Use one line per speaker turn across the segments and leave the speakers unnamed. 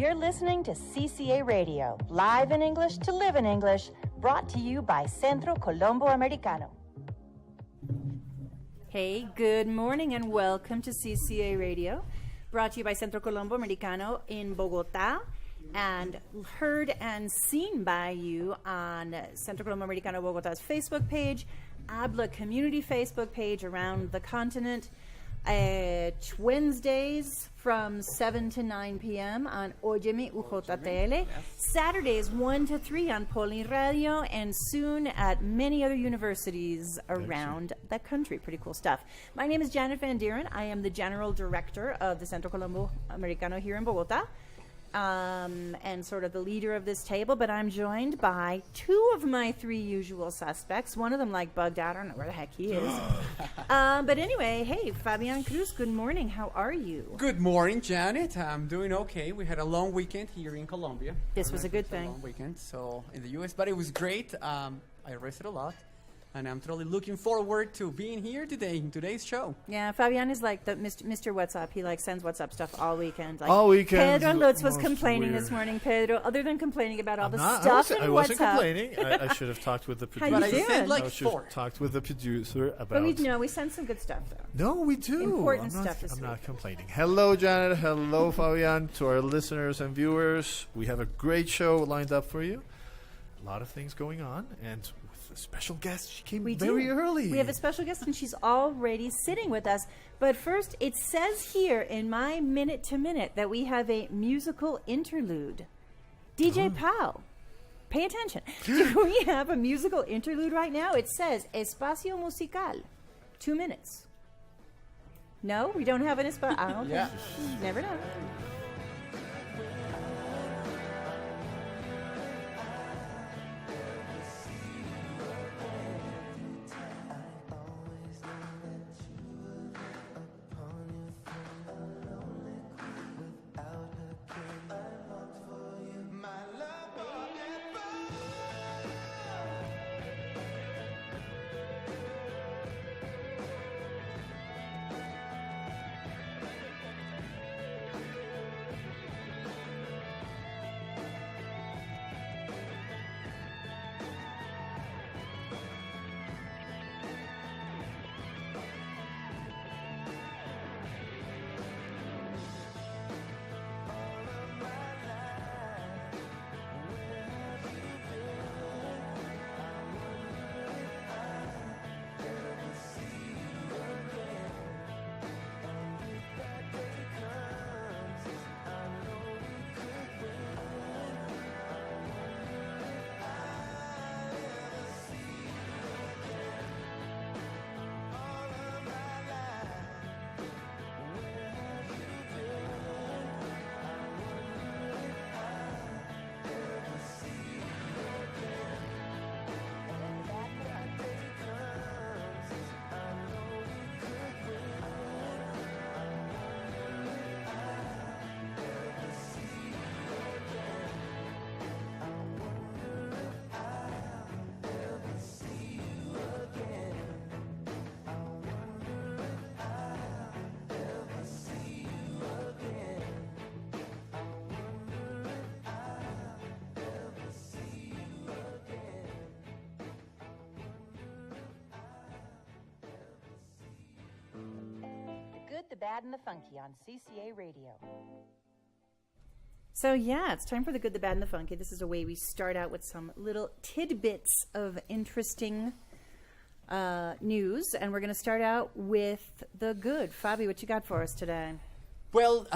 You're listening to CCA Radio, live in English to live in English, brought to you by Centro Colombo Americano. Hey, good morning and welcome to CCA Radio, brought to you by Centro Colombo Americano in Bogota, and heard and seen by you on Centro Colombo Americano Bogota's Facebook page, Habla Community Facebook page around the continent, Wednesdays from 7 to 9 p.m. on Óyeme UJTL, Saturdays 1 to 3 on Poli Radio, and soon at many other universities around the country. Pretty cool stuff. My name is Janet Van Dieren. I am the General Director of the Centro Colombo Americano here in Bogota, and sort of the leader of this table, but I'm joined by two of my three usual suspects. One of them bugged out. I don't know where the heck he is. But anyway, hey, Fabian Cruz, good morning. How are you?
Good morning, Janet. I'm doing okay. We had a long weekend here in Colombia.
This was a good thing.
A long weekend, so in the U.S., but it was great. I rested a lot. And I'm totally looking forward to being here today in today's show.
Yeah, Fabian is like the Mr. WhatsApp. He sends WhatsApp stuff all weekend.
All weekend.
Pedro Lutz was complaining this morning. Pedro, other than complaining about all the stuff in WhatsApp.
I wasn't complaining. I should have talked with the producer.
How you doing?
I should have talked with the producer about.
But we send some good stuff though.
No, we do.
Important stuff this
week.
I'm
not complaining. Hello, Janet. Hello, Fabian. To our listeners and viewers, we have a great show lined up for you. A lot of things going on, and a special guest. She came very early.
We have a special guest, and she's already sitting with us. But first, it says here in my Minute to Minute that we have a musical interlude. DJ Pau, pay attention. Do we have a musical interlude right now? It says Espacio Musical, 2 minutes. No, we don't have an espacio. I don't think. Never know. The Bad, and the Funky on CCA Radio. So yeah, it's time for the Good, the Bad, and the Funky. This is a way we start out with some little tidbits of interesting news, and we're going to start out with the good. Fabi, what you got for us today?
Well,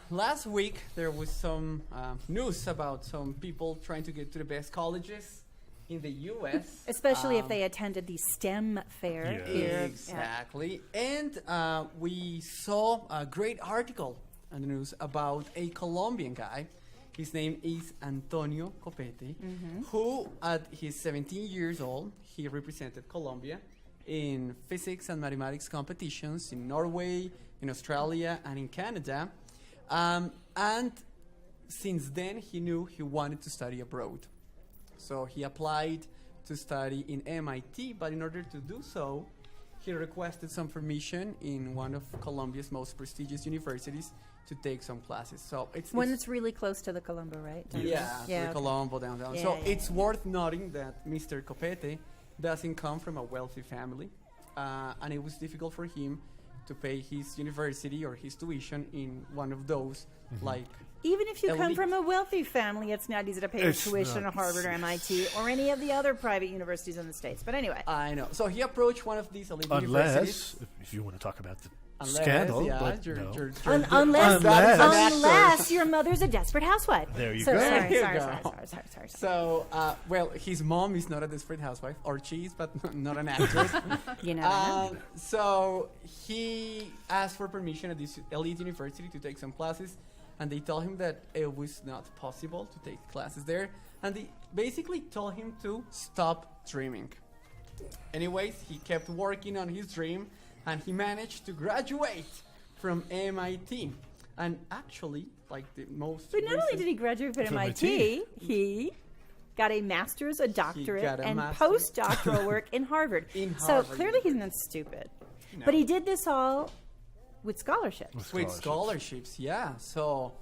last week there was some news about some people trying to get to the best colleges in the U.S.
Especially if they attended the STEM fair here.
Exactly. Yeah. And we saw a great article on the news about a Colombian guy. His name is Antonio Copete, who at his 17 years old, he represented Colombia in physics and mathematics competitions in Norway, in Australia, and in Canada. And since then, he knew he wanted to study abroad. So he applied to study in MIT, but in order to do so, he requested some permission in one of Colombia's most prestigious universities, to take some classes. So
One that's really close to the Colombo, right?
yeah,
Yeah,
the
okay.
Colombo downtown.
Yeah,
So
yeah,
it's worth noting that Mr. Copete doesn't come from a wealthy family, and it was difficult for him to pay his university or his tuition in one of those, like...
Even if you come
elite.
from a wealthy family, it's not easy to pay
It's
tuition
not.
at Harvard or MIT or any of the other private universities in the States. But anyway.
I know. So he approached one of these elite
Unless,
universities.
if you want to talk about the
Unless,
scandal,
yeah,
but
you're-
no.
you're-
Unless,
Unless-
unless your mother's a desperate housewife.
There you
so,
go.
Sorry,
There you
sorry,
go.
sorry.
So, well, his mom is not a desperate housewife, or she is, but not an actress.
You know.
So he asked for permission at this elite university to take some classes, and they told him that it was not possible to take classes there, and they basically told him to stop dreaming. Anyways, he kept working on his dream, and he managed to graduate from MIT. And actually, like the most
But not only
recent-
did he graduate from
From
MIT, he got a master's, a doctorate,
got a
and
master's.
postdoctoral work in Harvard.
In
So
Harvard
clearly he's not stupid.
No.
But he did this all with scholarships.
With scholarships, yeah. So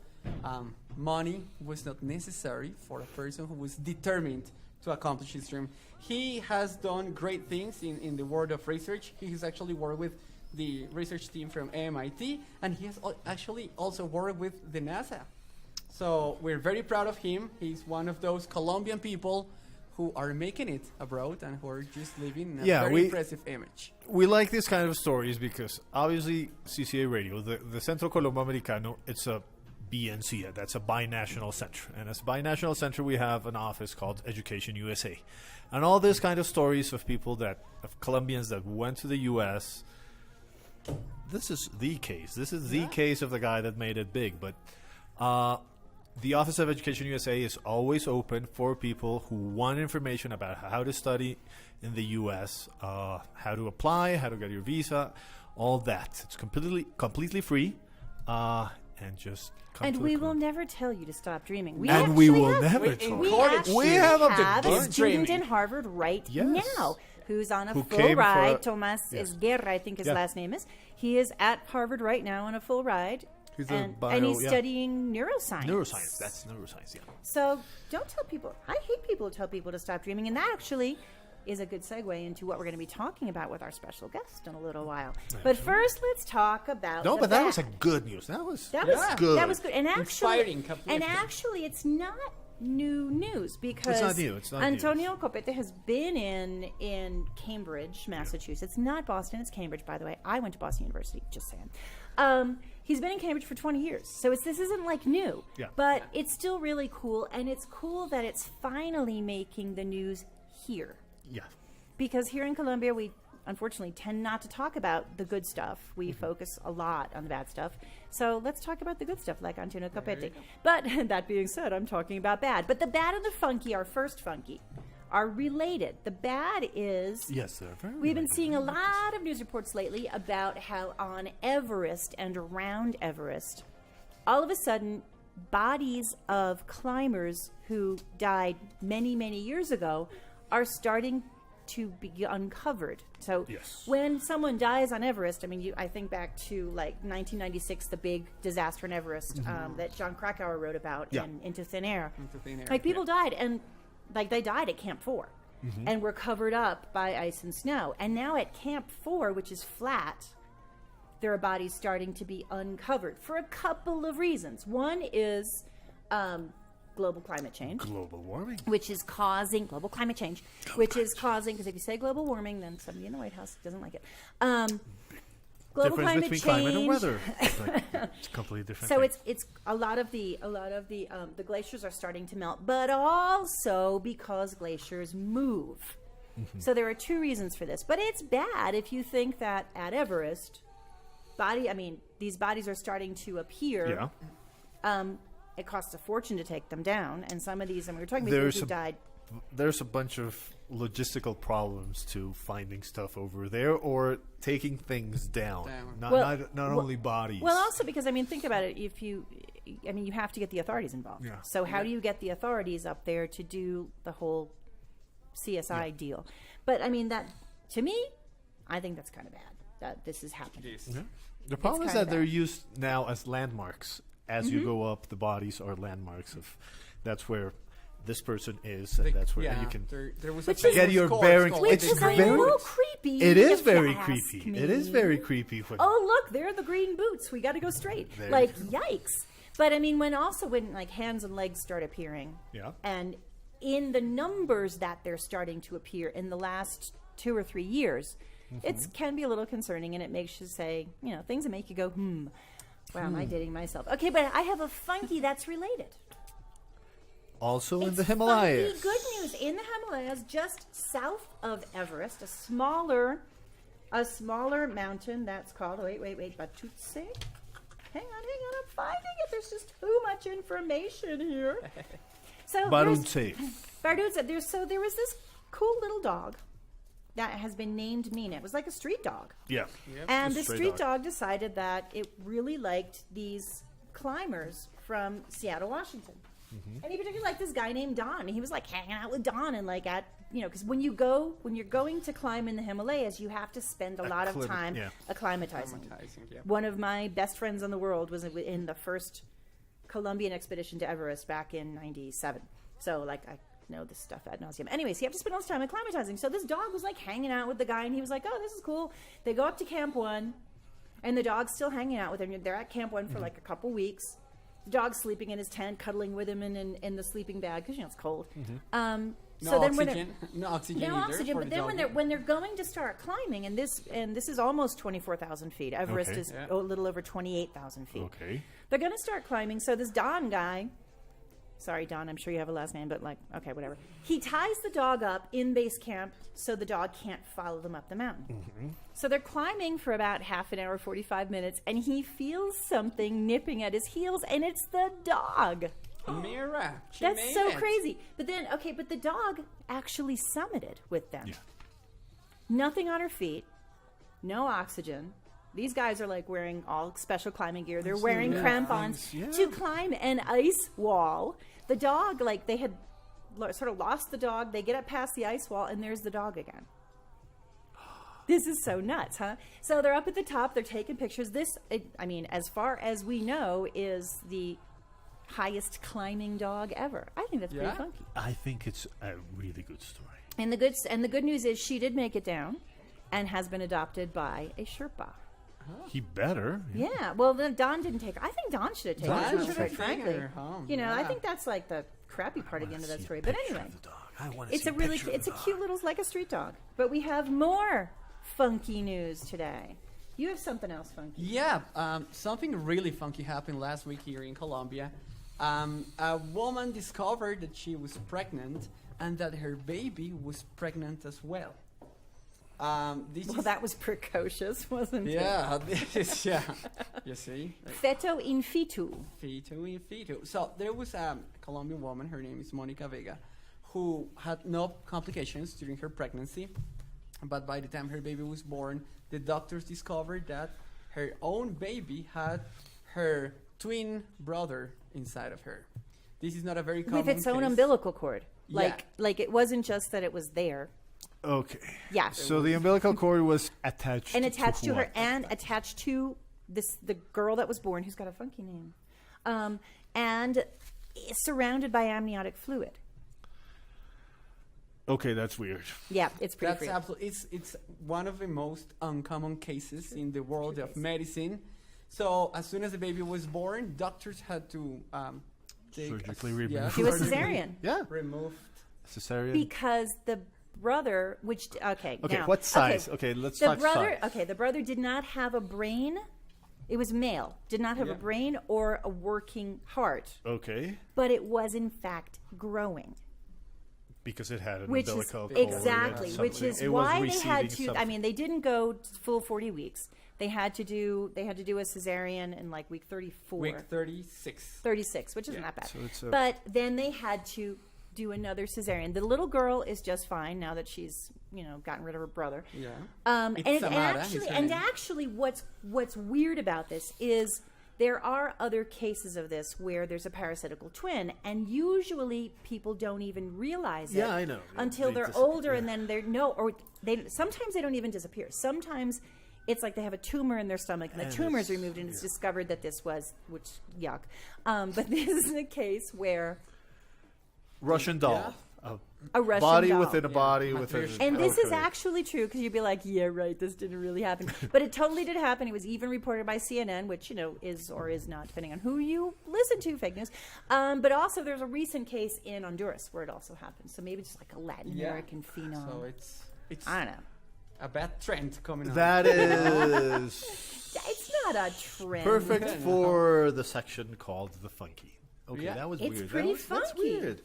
money was not necessary for a person who was determined to accomplish his dream. He has done great things in the world of research. He has actually worked with the research team from MIT, and he has actually also worked with the NASA. So we're very proud of him. He's one of those Colombian people who are making it abroad and who are just living a very impressive image.
We like these kind of stories because obviously CCA Radio, the Centro Colombo Americano, it's a BNC, that's a binational center. And as a binational center, we have an office called Education USA. And all these kind of stories of people of Colombians that went to the U.S., this is the case. This is the case of the guy that made it big. But the Office of Education USA is always open for people who want information about how to study in the U.S., how to apply, how to get your visa, all that. It's completely free, and just come
And
to
we
a
will
club.
never tell you to stop dreaming. We
And we
actually
will
have-
never
we
tell
We
you.
actually
have a
have a
bunch.
student
Dreaming.
in Harvard right
Yes.
now who's on a
Who
full
came for
ride.
a-
Tomas
yes.
Esguerra, I think his
Yeah.
last name is. He is at Harvard right now on a full ride.
He's a
and
bio-
he's
yeah.
studying neuroscience.
Neuroscience. That's neuroscience, yeah.
So don't tell people. I hate people who tell people to stop dreaming. And that actually is a good segue into what we're going to be talking about with our special guest in a little while. But first, let's talk about
No,
the
but that was a
bad.
good news. That was
Yeah.
good.
That was good. And
Inspiring,
actually,
completely.
it's not new news because
not new, it's not
Antonio Copete has been in Cambridge, Massachusetts. Not Boston, it's Cambridge, by the way. I went to Boston University, just saying. He's been in Cambridge for 20 years, so this isn't like new.
Yeah.
But it's still really cool, and it's cool that it's finally making the news here.
Yeah.
Because here in Colombia, we unfortunately tend not to talk about the good stuff. We focus a lot on the bad stuff. So let's talk about the good stuff, like Antonio Copete. But that being said, I'm talking about bad. But the bad and the funky, our first funky, are related. The bad is
Yes, they're very
we've been
related.
seeing a lot of news reports lately about how on Everest and around Everest, all of a sudden, bodies of climbers who died many, many years ago are starting to be uncovered. So
Yes.
when someone dies on Everest, I mean, I think back to like 1996, the big disaster in Everest that John Krakauer wrote about
Yeah.
in Into Thin Air.
Into Thin Air,
Like people died, and like they died at Camp 4 and were covered up by ice and snow. And now at Camp 4, which is flat, there are bodies starting to be uncovered for a couple of reasons. One is global climate change,
Global warming.
which is causing global climate change, which is causing, because if you say global warming, then somebody in the White House doesn't like it. Global
Difference
climate
between
change.
climate and weather. It's like, it's a completely different
So
thing.
it's a lot of the glaciers are starting to melt, but also because glaciers move. So there are two reasons for this. But it's bad if you think that at Everest, these bodies are starting to appear.
Yeah.
It costs a fortune to take them down, and some of these, we were talking about
There's
people who
a-
died.
There's a bunch of logistical problems to finding stuff over there or taking things down. Not
Well,
only bodies.
Well, also because think about it. You have to get the authorities involved.
Yeah.
So how do you get the authorities up there to do the whole CSI deal? But that to me, I think that's kind of bad. that this is happening.
Yes.
The problem is
kinda
that they're
bad.
used now as landmarks. As you go up, the bodies are landmarks of that's where this person is, and that's where you can
There was
Which
a
is-
get
famous
your
course
bearings.
called
Which
It's
the
is a
very-
Green
little
Boots.
creepy.
It is
if you
very
ask
creepy.
me.
It is very creepy. When
Oh, look, there are the green boots. We got to go straight.
There
Like,
you
yikes. But I mean, when like hands and legs start appearing,
Yeah.
and in the numbers that they're starting to appear in the last 2 or 3 years, it can be a little concerning, and it makes you say, things that make you go, wow, am I dating myself? Okay, but I have a funky that's related.
also in
It's
the Himalayas.
funky good news. In the Himalayas, just south of Everest, a smaller mountain that's called, wait, Batutse? Hang on, I'm finding it. There's just too much information here. So
Barunce.
Barunce. There was this cool little dog that has been named Mina. It was like a street dog.
Yeah.
And
A
the
stray
street
dog.
dog decided that it really liked these climbers from Seattle, Washington. And he particularly liked this guy named Don. He was like hanging out with Don and like because when you're going to climb in the Himalayas, you have to spend a lot of time acclimatizing. One of my best friends in the world was in the first Colombian expedition to Everest back in '97. So like I know this stuff ad nauseum. Anyways, you have to spend all this time acclimatizing. So this dog was like hanging out with the guy, and he was like, "Oh, this is cool." They go up to Camp 1, and the dog's still hanging out with him. They're at Camp 1 for like a couple weeks. The dog's sleeping in his tent, cuddling with him in the sleeping bag because it's cold.
No oxygen. No oxygen either.
Oxygen.
for
But
the
then
dog.
when they're going to start climbing, and this is almost 24,000 feet. Everest
Okay.
is a little over 28,000 feet.
Okay.
They're going to start climbing. So this Don guy, sorry Don, I'm sure you have a last name, but like okay, whatever. He ties the dog up in base camp so the dog can't follow them up the mountain. So they're climbing for about half an hour, 45 minutes, and he feels something nipping at his heels, and it's the dog.
Mira, she
That's
made
so
it.
crazy. But then, but the dog actually summited with them.
Yeah.
Nothing on her feet, no oxygen. These guys are like wearing all special climbing gear. They're wearing crampons to climb an ice wall. The dog, like they had sort of lost the dog. They get up past the ice wall, and there's the dog again. This is so nuts, huh? So they're up at the top. They're taking pictures. As far as we know, is the highest climbing dog ever. I think that's pretty funky.
I think it's a really good story.
And the good news is she did make it down, and has been adopted by a Sherpa.
He better.
Yeah. Well, then Don didn't take her. I think Don should have taken
Don
her.
should have
Quite
taken
frankly,
her home,
I
yeah.
think that's like the crappy part at the end of that
See a
story. But
picture
anyway,
of the dog. I want to
it's
see
a really
picture of
it's
the
a
dog.
cute little like a street dog. But we have more funky news today. You have something else funky.
Yeah, something really funky happened last week here in Colombia. A woman discovered that she was pregnant and that her baby was pregnant as well.
That was precocious, wasn't it?
Yeah, this is, you see? Like,
Feto in fitu.
fetu in fetu. So there was a Colombian woman, her name is Monica Vega, who had no complications during her pregnancy. But by the time her baby was born, the doctors discovered that her own baby had her twin brother inside of her. This is not a very common
With its own
case.
umbilical cord.
Yeah.
Like it wasn't just that it was there.
Okay.
Yeah.
So the umbilical cord was attached
And attached to her
what?
and attached to the girl that was born, who's got a funky name, and surrounded by amniotic fluid.
Okay, that's weird.
Yeah, it's pretty
That's
freak.
absolutely. It's one of the most uncommon cases in the world of medicine. So as soon as the baby was born, doctors had to
Surgically remove.
Do a
surgically
cesarean.
Yeah.
Removed.
Cesarean.
Because the brother,
Okay,
now,
what size? Okay, let's
the
talk
brother.
size.
Okay, the brother did not have a brain. It was male. Did not have a
Yeah.
brain or a working heart,
Okay.
but it was in fact growing.
Because it had an
Which is
umbilical cord.
exactly,
and
which
something.
is
It was
why they had
receiving
to. I
something.
mean, they didn't go full 40 weeks. They had to do a cesarean in like week 34,
Week 36.
36, which isn't
Yeah.
that bad.
So it's a-
But then they had to do another cesarean. The little girl is just fine now that she's gotten rid of her brother.
Yeah.
And,
It's
and
Samara,
actually,
his
and
name.
actually, what's weird about this is there are other cases of this where there's a parasitical twin, and usually people don't even realize it.
Yeah, I know.
Until
They
they're
disappear.
older, and then sometimes they don't even disappear. Sometimes it's like they have a tumor in their stomach, and the tumor is removed, and it's discovered that this was, which, yuck. But this is a case where...
Russian doll.
A Russian
body
doll.
within a body within a...
And this is actually true, because you'd be like, yeah, right, this didn't really happen. But it totally did happen. It was even reported by CNN, which, is or is not, depending on who you listen to, fake news. But also there's a recent case in Honduras where it also happened. So maybe it's like a Latin American phenom.
So it's
I don't know.
a bad trend coming on.
That is...
It's not a trend.
perfect for the section called The Funky. Okay,
Yeah.
that was
It's
weird.
pretty
That's
funky.
weird.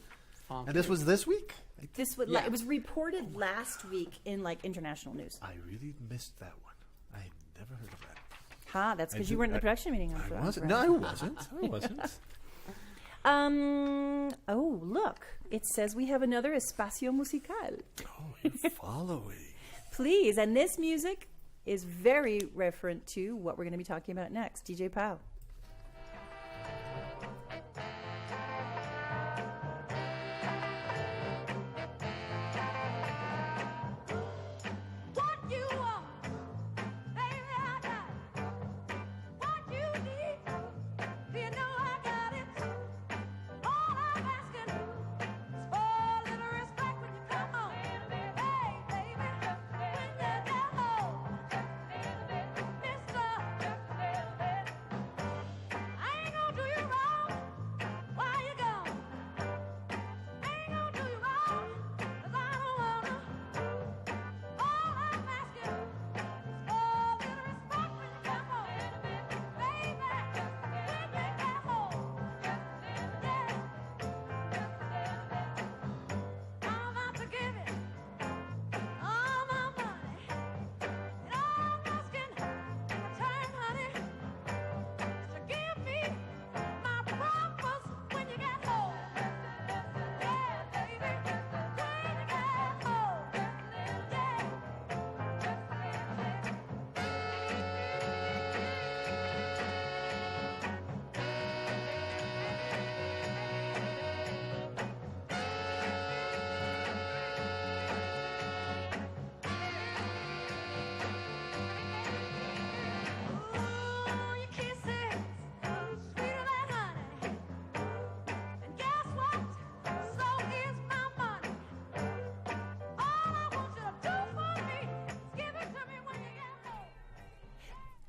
And this was this week?
This was
Yeah.
it was reported last week in international news.
I really missed that one. I never heard of that.
That's because
I
you weren't in the
did-
production meeting.
I wasn't. No, I wasn't. I wasn't.
Oh, look. It says we have another espacio musical.
Oh, you're following.
Please. And this music is very referent to what we're going to be talking about next. DJ Powell.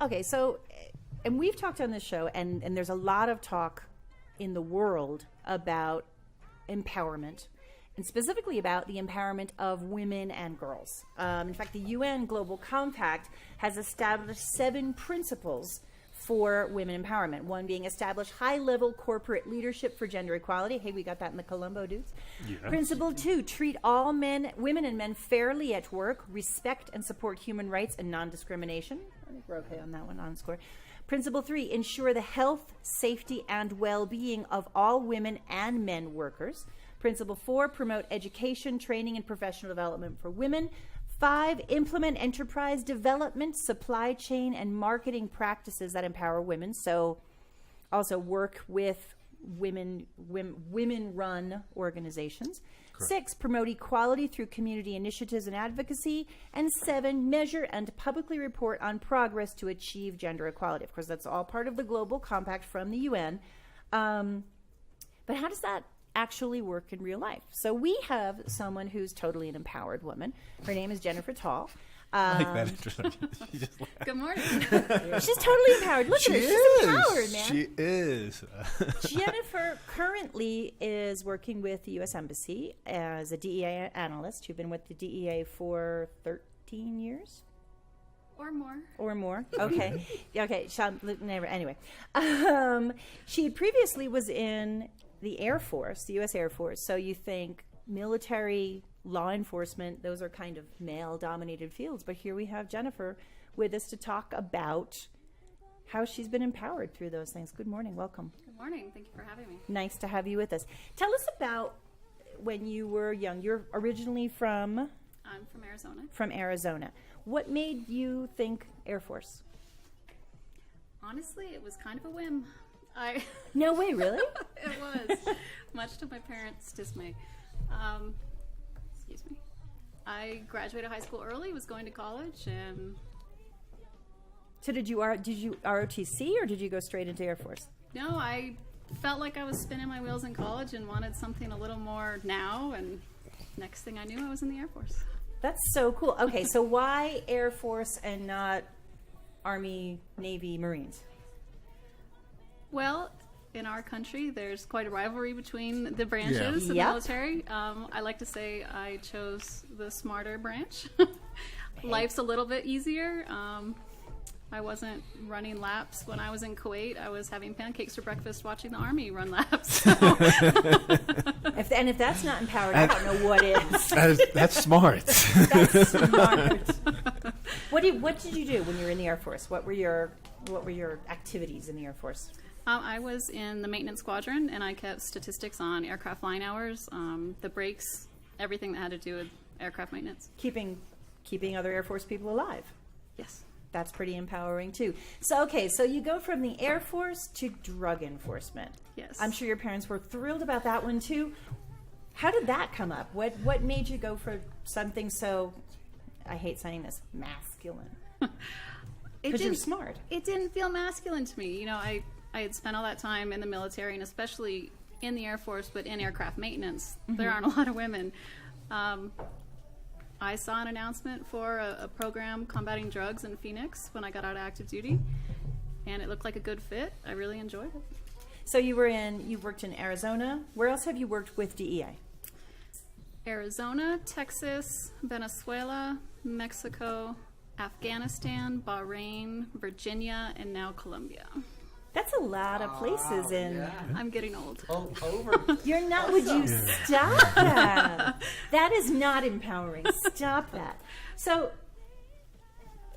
Okay, so, and we've talked on this show, and there's a lot of talk in the world about empowerment, and specifically about the empowerment of women and girls. In fact, the UN Global Compact has established 7 principles for women empowerment. One being establish high-level corporate leadership for gender equality. Hey, we got that in the Colombo dudes. Yeah. Principle 2, treat all women and men fairly at work, respect and support human rights and non-discrimination. I think we're okay on that one, on score. Principle 3, ensure the health, safety, and well-being of all women and men workers. Principle 4, promote education, training, and professional development for women. 5, implement enterprise development, supply chain, and marketing practices that empower women. So also work with women-run organizations. Correct. 6, promote equality through community initiatives and advocacy. And 7, measure and publicly report on progress to achieve gender equality. Of course, that's all part of the Global Compact from the UN. But how does that actually work in real life? So we have someone who's totally an empowered woman. Her name is Jennifer Tall.
I like that introduction.
Good morning.
She's totally empowered. Look at her. She's empowered, man.
She is.
Jennifer currently is working with the U.S. Embassy as a DEA analyst. She's been with the DEA for 13 years?
Or more.
Or more. Okay. Okay. Anyway. She previously was in the Air Force, the U.S. Air Force. So you think military, law enforcement, those are kind of male-dominated fields. But here we have Jennifer with us to talk about how she's been empowered through those things. Good morning. Welcome.
Good morning. Thank you for having me.
Nice to have you with us. Tell us about when you were young. You're originally from?
I'm from Arizona.
From Arizona. What made you think Air Force?
Honestly, it was kind of a whim.
No way, really?
It was, much to my parents' dismay. Excuse me. I graduated high school early, was going to college, and
So did you ROTC or did you go straight into Air Force?
No, I felt like I was spinning my wheels in college and wanted something a little more now, and next thing I knew, I was in the Air Force.
That's so cool. Okay, so why Air Force and not Army, Navy, Marines?
Well, in our country, there's quite a rivalry between the branches of the
Yep.
military. I like to say I chose the smarter branch. Life's a little bit easier. I wasn't running laps when I was in Kuwait. I was having pancakes for breakfast watching the Army run laps. So.
If that's not empowered, I don't know what is.
That's smart.
That's smart. What did you do when you were in the Air Force? What were your activities in the Air Force?
I was in the maintenance squadron, and I kept statistics on aircraft flying hours, the brakes, everything that had to do with aircraft maintenance.
Keeping other Air Force people alive.
Yes.
That's pretty empowering too. So so you go from the Air Force to drug enforcement.
Yes.
I'm sure your parents were thrilled about that one too. How did that come up? What made you go for something so, I hate saying this, masculine? Because you're smart.
It didn't feel masculine to me. You know, I had spent all that time in the military, and especially in the Air Force, but in aircraft maintenance. There aren't a lot of women. I saw an announcement for a program combating drugs in Phoenix when I got out of active duty, and it looked like a good fit. I really enjoyed it.
So you worked in Arizona. Where else have you worked with DEA?
Arizona, Texas, Venezuela, Mexico, Afghanistan, Bahrain, Virginia, and now Colombia.
That's a lot of places in.
Yeah.
I'm getting old.
All over.
You're not. Would you stop that? That is not empowering. Stop that. So,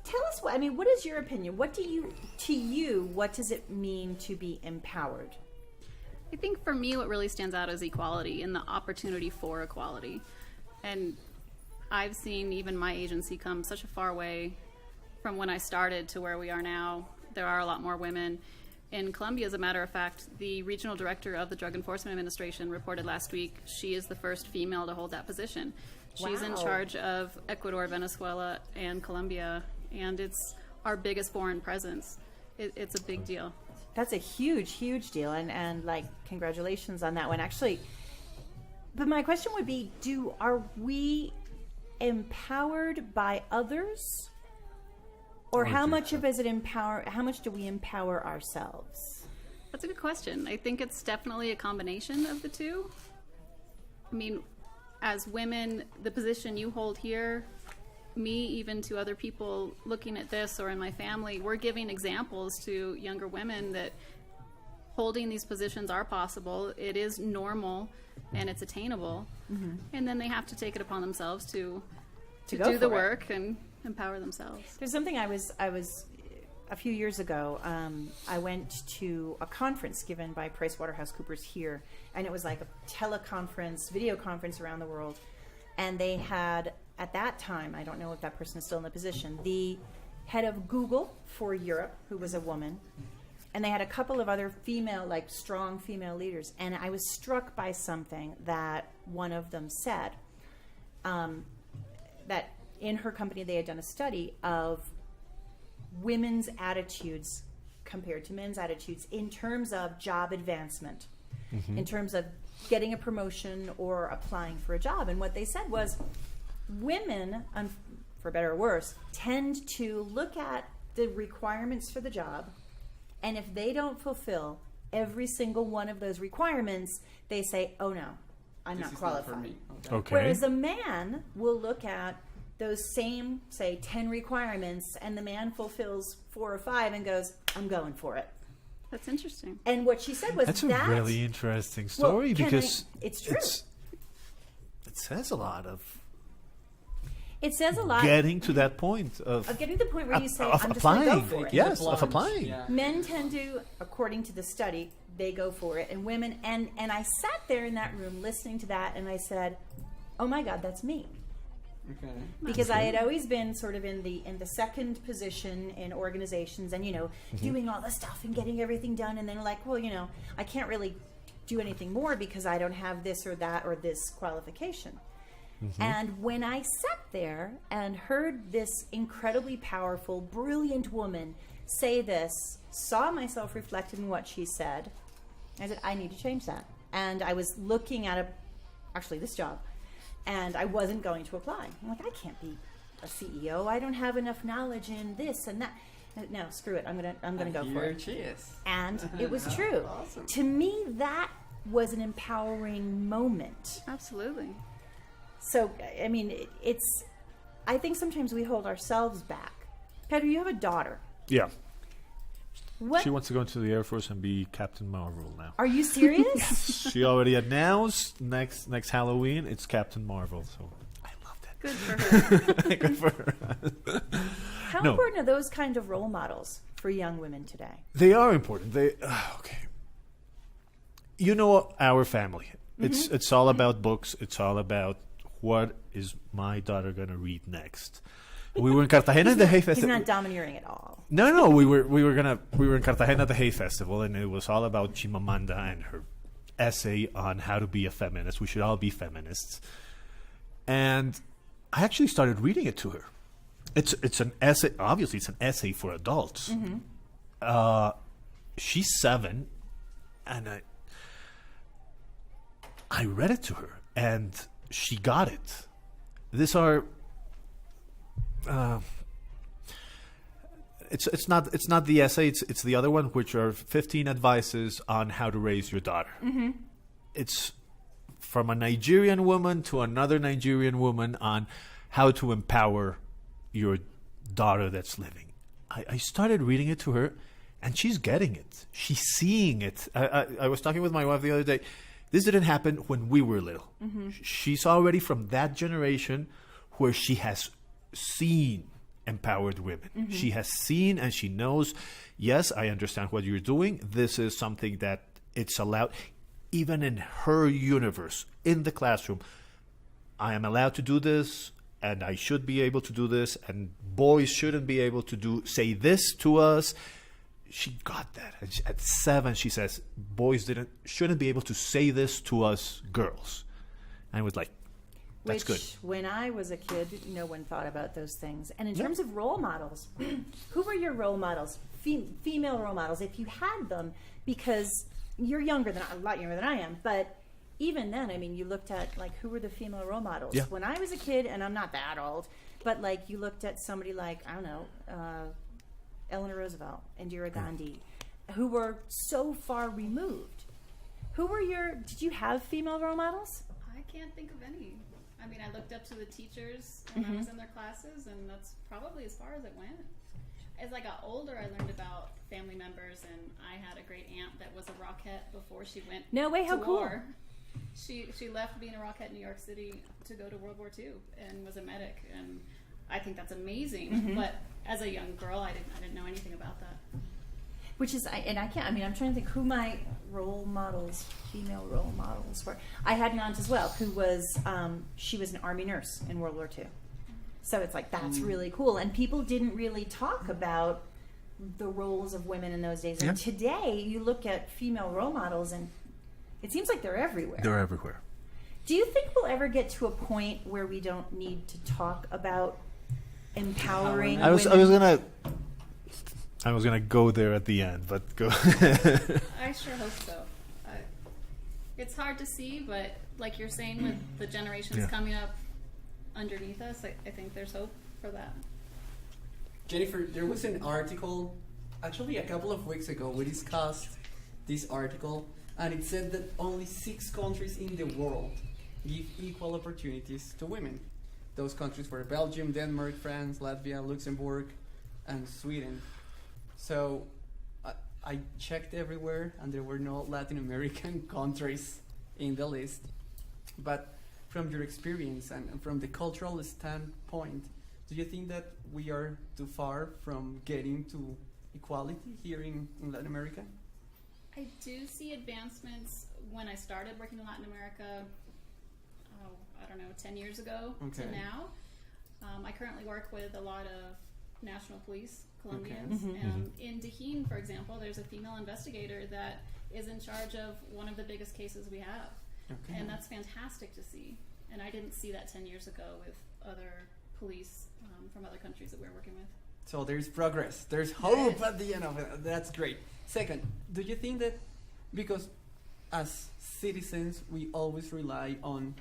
tell us what. I mean, what is your opinion? What does it mean to be empowered?
I think for me, what really stands out is equality and the opportunity for equality. And I've seen even my agency come such a far way from when I started to where we are now. There are a lot more women. In Colombia, as a matter of fact, the regional director of the Drug Enforcement Administration reported last week she is the first female to hold that position. She's in
Wow.
charge of Ecuador, Venezuela, and Colombia, and it's our biggest foreign presence. It's a big deal.
That's a huge, huge deal, and like congratulations on that one. Actually, but my question would be: are we empowered by others? Or how much do we empower ourselves?
That's a good question. I think it's definitely a combination of the two. I mean, as women, the position you hold here, me, even to other people looking at this or in my family, we're giving examples to younger women that holding these positions are possible. It is normal and it's attainable. Mm-hmm. And then they have to take it upon themselves to do the work and empower themselves.
There's something I was a few years ago. I went to a conference given by PricewaterhouseCoopers here, and it was like a teleconference, video conference around the world. And they had, at that time, I don't know if that person is still in the position, the head of Google for Europe, who was a woman, and they had a couple of other female, like strong female leaders. And I was struck by something that one of them said, that in her company they had done a study of women's attitudes compared to men's attitudes in terms of job advancement, in terms of getting a promotion or applying for a job. And what they said was women, for better or worse, tend to look at the requirements for the job, and if they don't fulfill every single one of those requirements, they say, oh no, I'm not qualified.
Not for me.
Okay.
Whereas a man will look at those same, say, 10 requirements, and the man fulfills 4 or 5 and goes, I'm going for it.
That's interesting.
And what she said was
That's a really interesting
Well,
story because
it's true.
It says a lot of
It says a lot
getting to that point of
getting to the point where you say,
of
I'm just going to go
applying.
for it.
Yes,
The
of
plunge,
applying.
yeah.
Men tend to, according to the study, they go for it, and women, and I sat there in that room listening to that, and I said, oh my God, that's me.
Okay.
Because I had always been sort of in the second position in organizations, and doing all the stuff and getting everything done, and then like, well, I can't really do anything more because I don't have this or that or this qualification. And when I sat there and heard this incredibly powerful, brilliant woman say this, saw myself reflected in what she said. I said, I need to change that. And I was looking at this job, and I wasn't going to apply. I'm like, I can't be a CEO. I don't have enough knowledge in this and that. No, screw it. I'm gonna go for it.
Here she is.
And it was true.
Awesome.
To me, that was an empowering moment.
Absolutely.
So, I mean, I think sometimes we hold ourselves back. Pedro, you have a daughter.
Yeah.
What?
She wants to go into the Air Force and be Captain Marvel now.
Are you serious?
She already announced next Halloween it's Captain Marvel. So I love that.
Good for her.
Good for her.
How
No.
important are those kind of role models for young women today?
They are important. Okay. You know our family. It's all about books. It's all about what is my daughter gonna read next. We were in Cartagena at the Hay
He's
Festival.
not domineering at all.
No, we were in Cartagena at the Hay Festival, and it was all about Chimamanda and her essay on how to be a feminist. We should all be feminists. And I actually started reading it to her. It's an essay. Obviously, it's an essay for adults. She's 7, and I read it to her, and she got it. These are. It's not the essay. It's the other one, which are 15 advices on how to raise your daughter. It's from a Nigerian woman to another Nigerian woman on how to empower your daughter that's living. I started reading it to her, and she's getting it. She's seeing it. I was talking with my wife the other day. This didn't happen when we were little. She's already from that generation where she has seen empowered women. She has seen and she knows, yes, I understand what you're doing. This is something that it's allowed. Even in her universe, in the classroom, I am allowed to do this, and I should be able to do this, and boys shouldn't be able to say this to us. She got that. And at 7, she says, boys shouldn't be able to say this to us girls. And I was like, that's good.
When I was a kid, no one thought about those things. And in terms of role models, who were your role models, female role models, if you had them? Because you're a lot younger than I am, but even then, I mean, you looked at, like, who were the female role models?
Yeah.
When I was a kid, and I'm not that old, but, like, you looked at somebody like, I don't know, Eleanor Roosevelt, Indira Gandhi, who were so far removed. Did you have female role models?
I can't think of any. I mean, I looked up to the teachers and I was in their classes, and that's probably as far as it went. As I got older, I learned about family members, and I had a great aunt that was a Rockette before she went
No way, how
to
cool.
war. She left being a Rockette in New York City to go to World War II and was a medic, and I think that's amazing. But as a young girl, I didn't know anything about that.
Which is, I'm trying to think who my female role models were. I had an aunt as well who was, she was an army nurse in World War II. So it's like, that's really cool. And people didn't really talk about the roles of women in those days. And today, you look at female role models, and it seems like they're everywhere.
They're everywhere.
Do you think we'll ever get to a point where we don't need to talk about empowering
I was
women?
I was gonna go there at the end, but go.
I sure hope so. It's hard to see, but like you're saying, with the generations coming up underneath us, I think there's hope for that.
Jennifer, there was an article, actually a couple of weeks ago, we discussed this article, and it said that only 6 countries in the world give equal opportunities to women. Those countries were Belgium, Denmark, France, Latvia, Luxembourg, and Sweden. So I checked everywhere, and there were no Latin American countries in the list. But from your experience and from the cultural standpoint, do you think that we are too far from getting to equality here in Latin America?
I do see advancements. When I started working in Latin America, 10 years ago to now. I currently work with a lot of national police, Colombians. In Dajín, for example, there's a female investigator that is in charge of one of the biggest cases we have. And that's fantastic to see. And I didn't see that 10 years ago with other police from other countries that we're working with.
So there's progress. There's hope at the end of it. That's great. Second, do you think that because as citizens we always rely on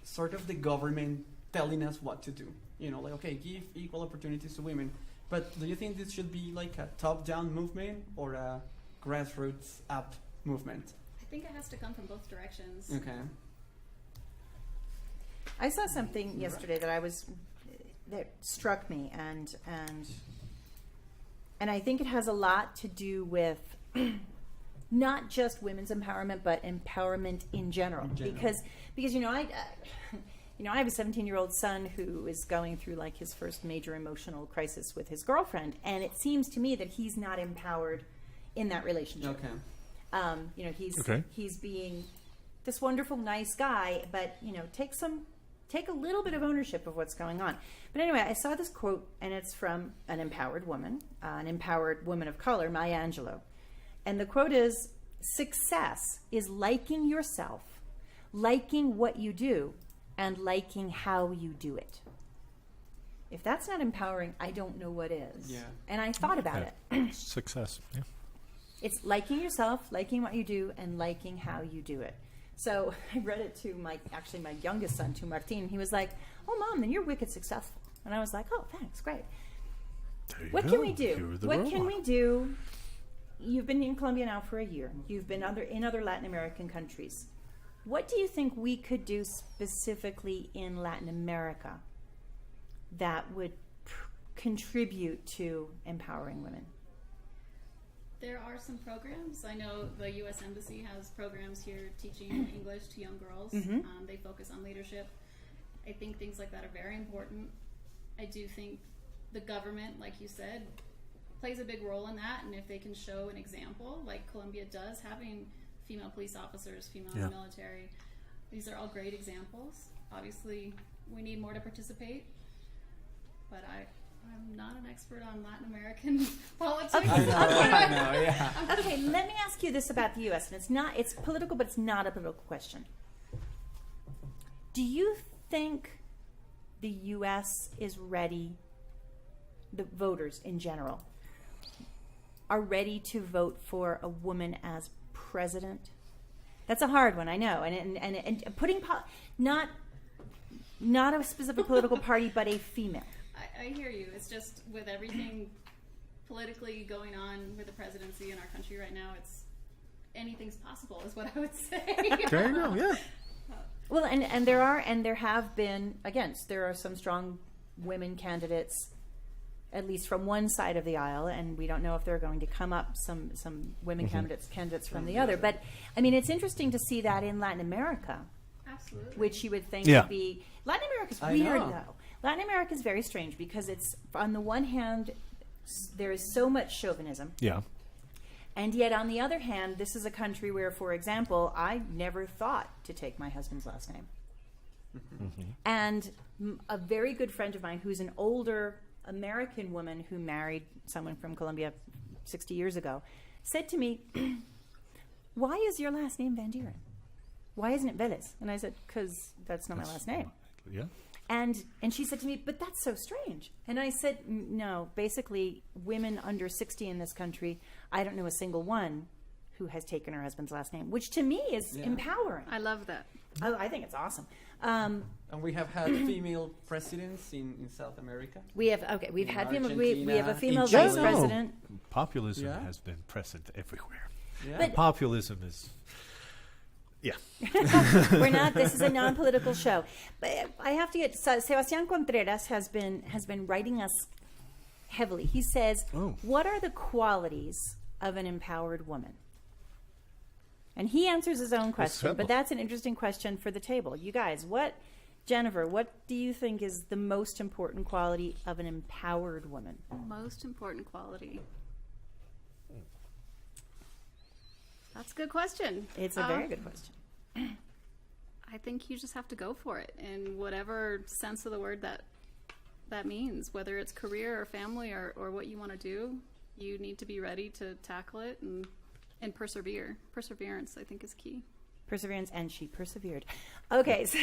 sort of the government telling us what to do? You know, like, okay, give equal opportunities to women. But do you think this should be like a top-down movement or a grassroots up movement?
I think it has to come from both directions.
Okay.
I saw something yesterday that struck me, and I think it has a lot to do with not just women's empowerment, but empowerment in general. Because I have a 17-year-old son who is going through like his first major emotional crisis with his girlfriend, and it seems to me that he's not empowered in that relationship.
Okay.
He's being this wonderful, nice guy, but take a little bit of ownership of what's going on. But anyway, I saw this quote, and it's from an empowered woman of color, Maya Angelou. And the quote is, "Success is liking yourself, liking what you do, and liking how you do it." If that's not empowering, I don't know what is.
Yeah.
And I thought about it.
Success. Yeah.
It's liking yourself, liking what you do, and liking how you do it. So I read it to my youngest son, to Martin. He was like, "Oh, Mom, then you're wicked successful." And I was like, "Oh, thanks, great. What can we do? What can we do? You've been in Colombia now for a year. You've been in other Latin American countries. What do you think we could do specifically in Latin America that would contribute to empowering women?"
There are some programs. I know the U.S. Embassy has programs here teaching English to young girls. They focus on leadership. I think things like that are very important. I do think the government, like you said, plays a big role in that, and if they can show an example, like Colombia does, having female police officers, female in the military, these are all great examples. Obviously, we need more to participate, but I'm not an expert on Latin American politics.
I know, yeah.
Okay, let me ask you this about the U.S., and it's political, but it's not a political question. Do you think the U.S. is ready, the voters in general, are ready to vote for a woman as president? That's a hard one, I know. And putting, not a specific political party, but a female.
I hear you. It's just with everything politically going on with the presidency in our country right now, anything's possible is what I would say.
There you go, yeah.
Well, and there have been, again, there are some strong women candidates, at least from one side of the aisle, and we don't know if they're going to come up some women candidates from the other. But I mean, it's interesting to see that in Latin America.
Absolutely.
Which you would think
Yeah.
would be Latin America's weird though. Latin America is very strange because it's, on the one hand, there is so much chauvinism.
Yeah.
And yet, on the other hand, this is a country where, for example, I never thought to take my husband's last name. And a very good friend of mine, who's an older American woman who married someone from Colombia 60 years ago, said to me, "Why is your last name Van Dieren? Why isn't it Velez?" And I said, "Because that's not my last name."
Yeah.
And she said to me, "But that's so strange." And I said, "No, basically, women under 60 in this country, I don't know a single one who has taken her husband's last name," which to me is empowering.
I love that.
Oh, I think it's awesome.
And we have had female presidents in South America.
We've had female. We have a
Argentina,
female
in
vice
Chile.
president.
Populism
Yeah.
has been present everywhere.
Yeah.
But-
Populism is,
We're not. This is a non-political show. But I have to get. Sebastián Contreras has been writing us heavily. He says, "What are the qualities of an empowered woman?" And he answers his own question, but that's an interesting question for the table. You guys, Jennifer, what do you think is the most important quality of an empowered woman?
Most important quality. That's a good question.
It's a very good question.
I think you just have to go for it in whatever sense of the word that means, whether it's career or family or what you want to do. You need to be ready to tackle it and persevere. Perseverance, I think, is key.
Perseverance, and she persevered. Okay, so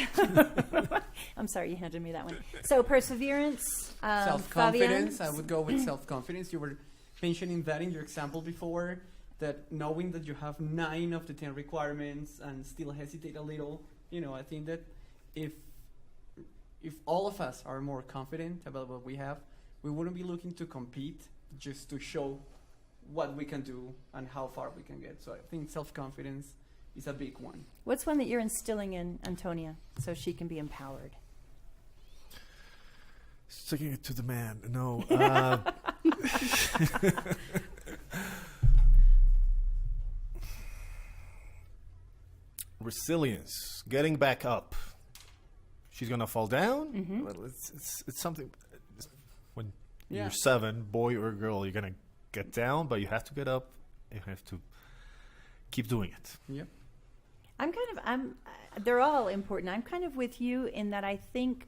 I'm sorry you handed me that one. So perseverance,
Self-confidence.
Fabian?
I would go with self-confidence. You were mentioning that in your example before, that knowing that you have 9 of the 10 requirements and still hesitate a little. I think that if all of us are more confident about what we have, we wouldn't be looking to compete, just to show what we can do and how far we can get. So I think self-confidence is a big one.
What's one that you're instilling in Antonia so she can be empowered?
Sticking it to the man. No. Resilience. Getting back up. She's gonna fall down. Well, it's something. When you're 7, boy or girl, you're gonna get down, but you have to get up. You have to keep doing it.
Yep.
They're all important. I'm kind of with you in that I think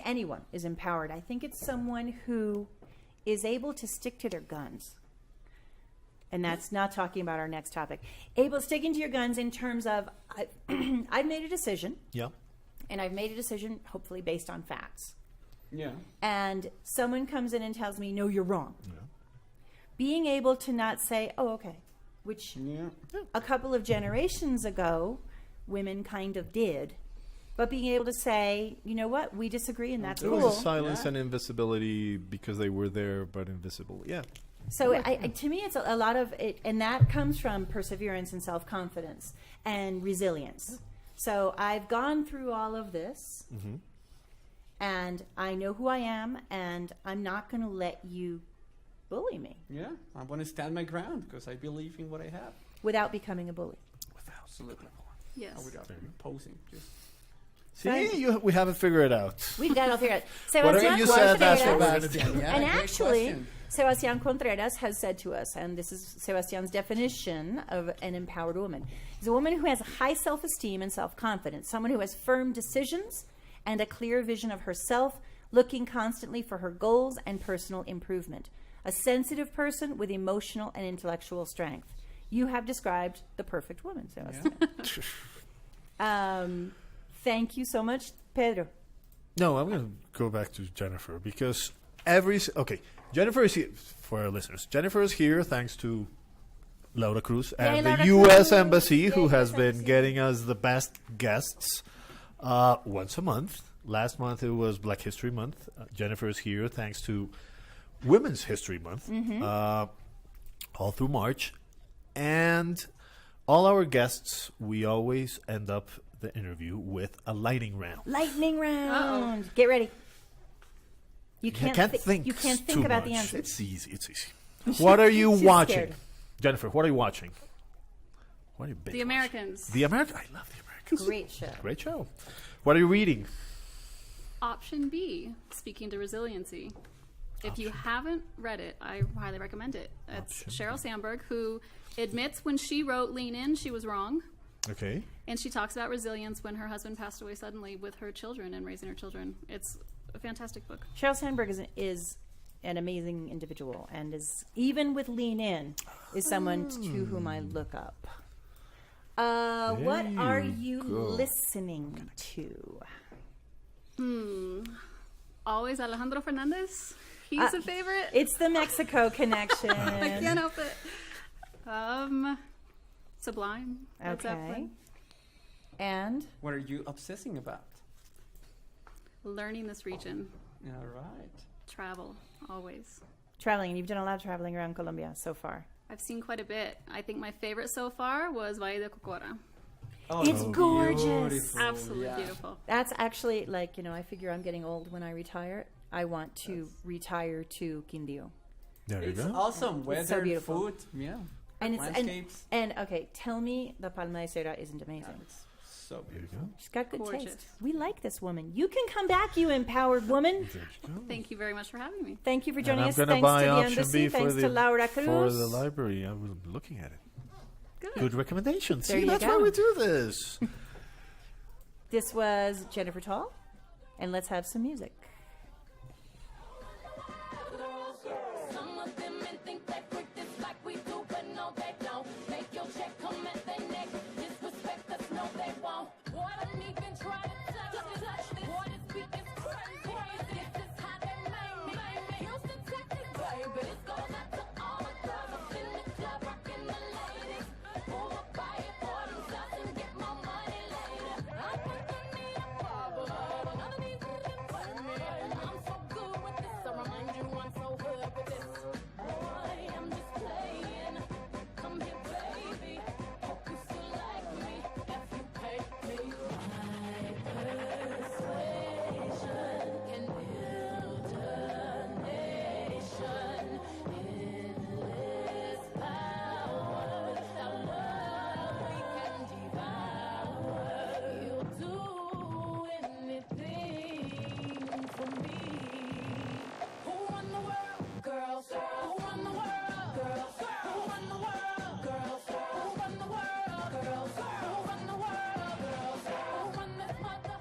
anyone is empowered. I think it's someone who is able to stick to their guns. And that's not talking about our next topic. Sticking to your guns in terms of, I've made a decision.
Yeah.
And I've made a decision, hopefully based on facts.
Yeah.
And someone comes in and tells me, no, you're wrong.
Yeah.
Being able to not say, oh, okay, which a couple of generations ago, women kind of did. But being able to say, you know what, we disagree and that's
There
cool.
was a silence and invisibility because they were there but invisible. Yeah.
So to me, it's a lot of it, and that comes from perseverance and self-confidence and resilience. So I've gone through all of this, and I know who I am, and I'm not going to let you bully me.
Yeah, I want to stand my ground because I believe in what I have.
Without becoming a bully.
Absolutely.
Yes.
Without posing. Just
See, we haven't figured it out.
We've got it all figured out.
Whatever you said, that's what we're
Contreras,
going to do.
Yeah,
and
great
actually,
question.
Sebastián Contreras has said to us, and this is Sebastián's definition of an empowered woman, is a woman who has high self-esteem and self-confidence, someone who has firm decisions and a clear vision of herself, looking constantly for her goals and personal improvement. A sensitive person with emotional and intellectual strength. You have described the perfect woman, Sebastián. Thank you so much, Pedro.
No, I'm going to go back to Jennifer because Jennifer is here for our listeners. Jennifer is here thanks to Laura Cruz and
Laura
the U.S.
Cruz.
Embassy, who
Yay,
has
US
been
Embassy.
getting us the best guests once a month. Last month it was Black History Month. Jennifer is here thanks to Women's History Month, all through March. And all our guests, we always end up the interview with a lightning round.
Lightning round.
Uh-oh.
Get ready. You
I
can't,
can't think.
You can't
too
think about
much.
the answer.
It's easy. It's easy. What are you
She's
watching,
scared.
Jennifer? What are you watching? What are you binge
The Americans.
watching? The American. I love the Americans.
Great show.
Great show. What are you reading?
Option B, Speaking to Resiliency. If you haven't read it, I highly recommend it. It's Sheryl Sandberg, who admits when she wrote Lean In, she was wrong.
Okay.
And she talks about resilience when her husband passed away suddenly with her children and raising her children. It's a fantastic book.
Sheryl Sandberg is an amazing individual, and is, even with Lean In, is someone to whom I look up. What
There
are
you
you
go.
listening to?
Always Alejandro Fernandez. He's a favorite.
It's the Mexico connection.
I can't help it. Sublime. Led
Okay.
Zeppelin.
And
What are you obsessing about?
Learning this region.
All right.
Travel. Always.
traveling, and you've done a lot of traveling around Colombia so far.
I've seen quite a bit. I think my favorite so far was Valle de Cocora.
Oh,
It's gorgeous.
beautiful,
Absolutely
yeah.
beautiful.
That's actually, like, I figure I'm getting old when I retire. I want to retire to Quindío.
There you
It's
go.
awesome. Weather,
It's so beautiful.
food, yeah.
And it's
landscapes.
and okay, tell me the Palma de Cera isn't amazing.
It's so
There you
beautiful.
go.
She's got good
Gorgeous.
taste. We like this woman. You can come back, you empowered woman.
There you go.
Thank you very much for having me.
Thank you for
And
joining
I'm
us.
gonna
Thanks to
buy
the
option
embassy.
B
Thanks
for
to
the
Laura Cruz.
for the library. I was looking at it. Good recommendation.
There
See,
you
that's
go.
why we do this.
This was Jennifer Tall, and let's have some music.
Some of them men think they freak this like we do, but no, they don't. They respect, come at their neck. Disrespect us, no they won't. Boy, don't even try to touch this. Boy, this beat is crazy. This is how they made me. Houston, Texas, baby. This goes out to all the girls up in the club, rocking the ladies. Who will buy it for themselves and get more money later? I think they need a problem. None of these niggas play me. I'm so good with this. I remind you I'm so good with this. Boy, I'm just playing. Come here, baby. Hope you still like me if you pay me. My persuasion can build a nation. Endless power. Our love we can devour. You'll do anything for me. Who run the world? Girls. Who run the world? Girls. Who run the world? Girls. Who run the world? Girls. Who run the world? Girls. Who run this mother?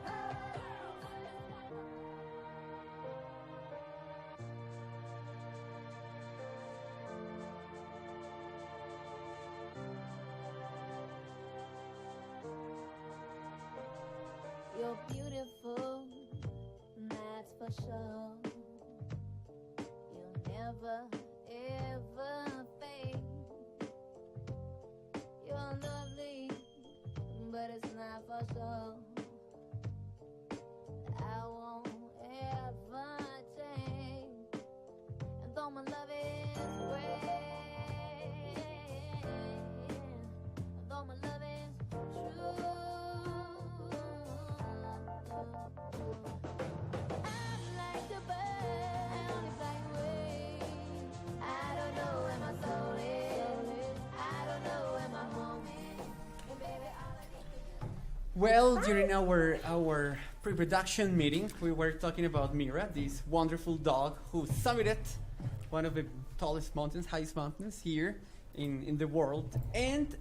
You're beautiful, that's for sure. You'll never, ever fade. You're lovely, but it's not for sure. I won't ever change. And though my love is great, and though my love is true, I'm like the bird, I only fly away. I don't know where my soul is. I don't know where my home is. And baby, all I need to do.
Well, during our pre-production meeting, we were talking about Mira, this wonderful dog who summited one of the tallest mountains, highest mountains here in the world. And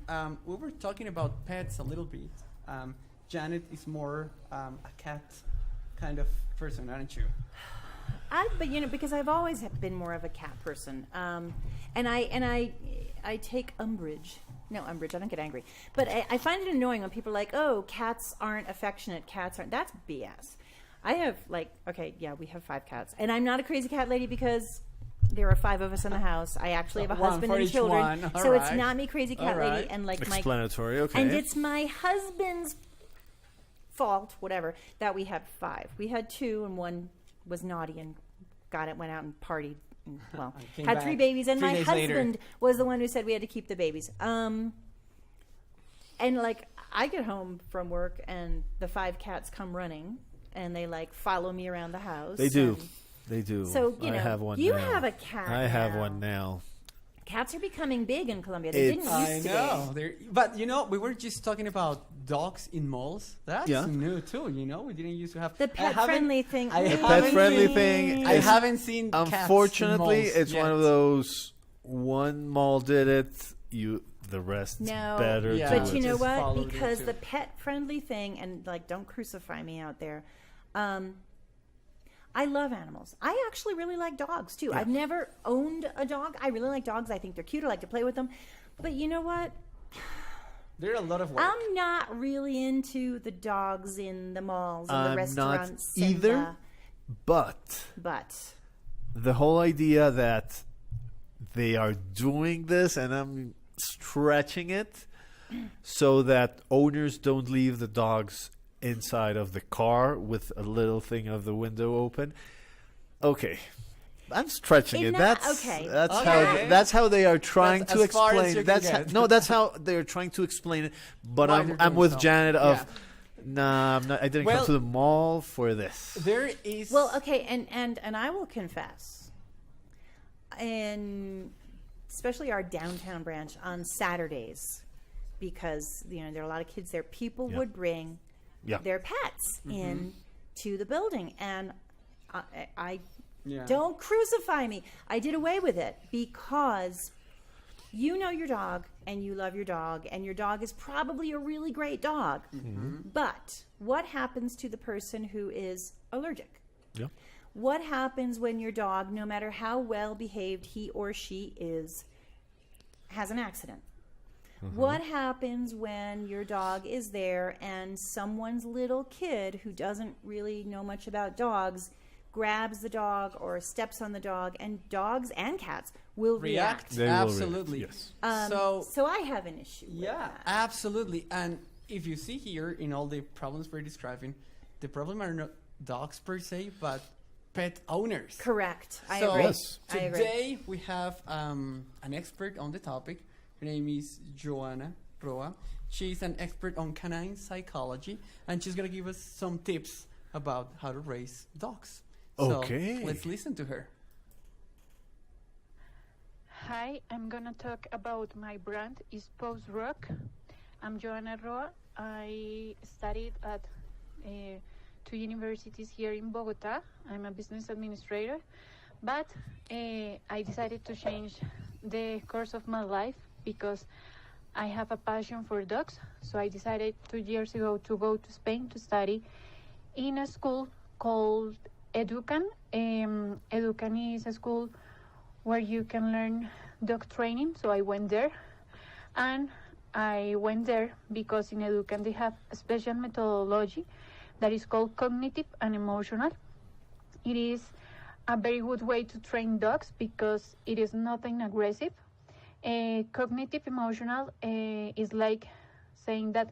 we were talking about pets a little bit. Janet is more a cat kind of person, aren't you?
But because I've always been more of a cat person, and I take umbrage. No, umbrage. I don't get angry, but I find it annoying when people are like, "Oh, cats aren't affectionate. Cats aren't." That's BS. I have we have 5 cats, and I'm not a crazy cat lady because there are 5 of us in the house. I actually have a
One
husband
for
and
each
children,
one. All
so it's
right.
not me crazy cat
All
lady,
right.
and like
Explanatory, okay.
and it's my husband's fault, whatever, that we had 5. We had 2, and one was naughty and went out and partied. And, well,
Came
had
back
3 babies, and
3
my
days later.
husband was the one who said we had to keep the babies. And like I get home from work, and the 5 cats come running, and they like follow me around the house.
They do.
and
They do.
So,
I have one
you
now.
have a cat
I have
now.
one now.
Cats are becoming big in Colombia. They didn't
It's-
used
I
to
know. But we were just talking about dogs in malls. That's
Yeah.
new too. We didn't used to have
The pet-friendly thing.
I
The
haven't
pet-friendly
seen-
thing
I
is-
haven't seen. cats in
Unfortunately,
malls
it's one
yet.
of those. One mall did it. The rest
No,
better.
Yeah.
do
But you
it.
know
just
what?
followed it
Because
too.
the pet-friendly thing, and like, don't crucify me out there. I love animals. I actually really like dogs too. I've never owned a dog. I really like dogs. I think they're cute. I like to play with them. But you know what?
There are a lot of work.
I'm not really into the dogs in the malls and the
I'm not
restaurants.
either. But
But
the whole idea that they are doing this, and I'm stretching it, so that owners don't leave the dogs inside of the car with a little thing of the window open. Okay. I'm stretching
In
it.
that-
That's
okay.
Okay.
that's how they are trying
That's
to
as far as
explain.
you can
That's
get.
that's how they're trying to explain it. But
Why
I'm
they're
I'm
doing
with
so.
Janet of
Yeah.
nah, I'm not, I didn't
Well-
come to the mall for this.
There is.
well, okay, and I will confess, and especially our downtown branch on Saturdays, because there are a lot of kids there. People
Yeah.
would bring
Yeah.
their pets in to the building, and I
Yeah.
don't crucify me. I did away with it because you know your dog and you love your dog, and your dog is probably a really great dog. But what happens to the person who is allergic?
Yeah.
What happens when your dog, no matter how well behaved he or she is, has an accident? What happens when your dog is there and someone's little kid who doesn't really know much about dogs grabs the dog or steps on the dog, and dogs and cats will react.
They will react,
Absolutely.
yes.
So I have an issue with
Yeah,
that.
absolutely. And if you see here in all the problems we're describing, the problem are not dogs per se, but pet owners.
Correct. I
So
agree.
Yes.
I agree.
today we have an expert on the topic. Her name is Joanna Roa. She's an expert on canine psychology, and she's gonna give us some tips about how to raise dogs.
Okay.
So let's listen to her.
Hi, I'm gonna talk about my brand is Post Rock. I'm Joanna Roa. I studied at two universities here in Bogota. I'm a business administrator, but I decided to change the course of my life because I have a passion for dogs. So I decided 2 years ago to go to Spain to study in a school called Educan. Educan is a school where you can learn dog training. So I went there, and I went there because in Educan they have a special methodology that is called cognitive and emotional. It is a very good way to train dogs because it is nothing aggressive. Cognitive emotional is like saying that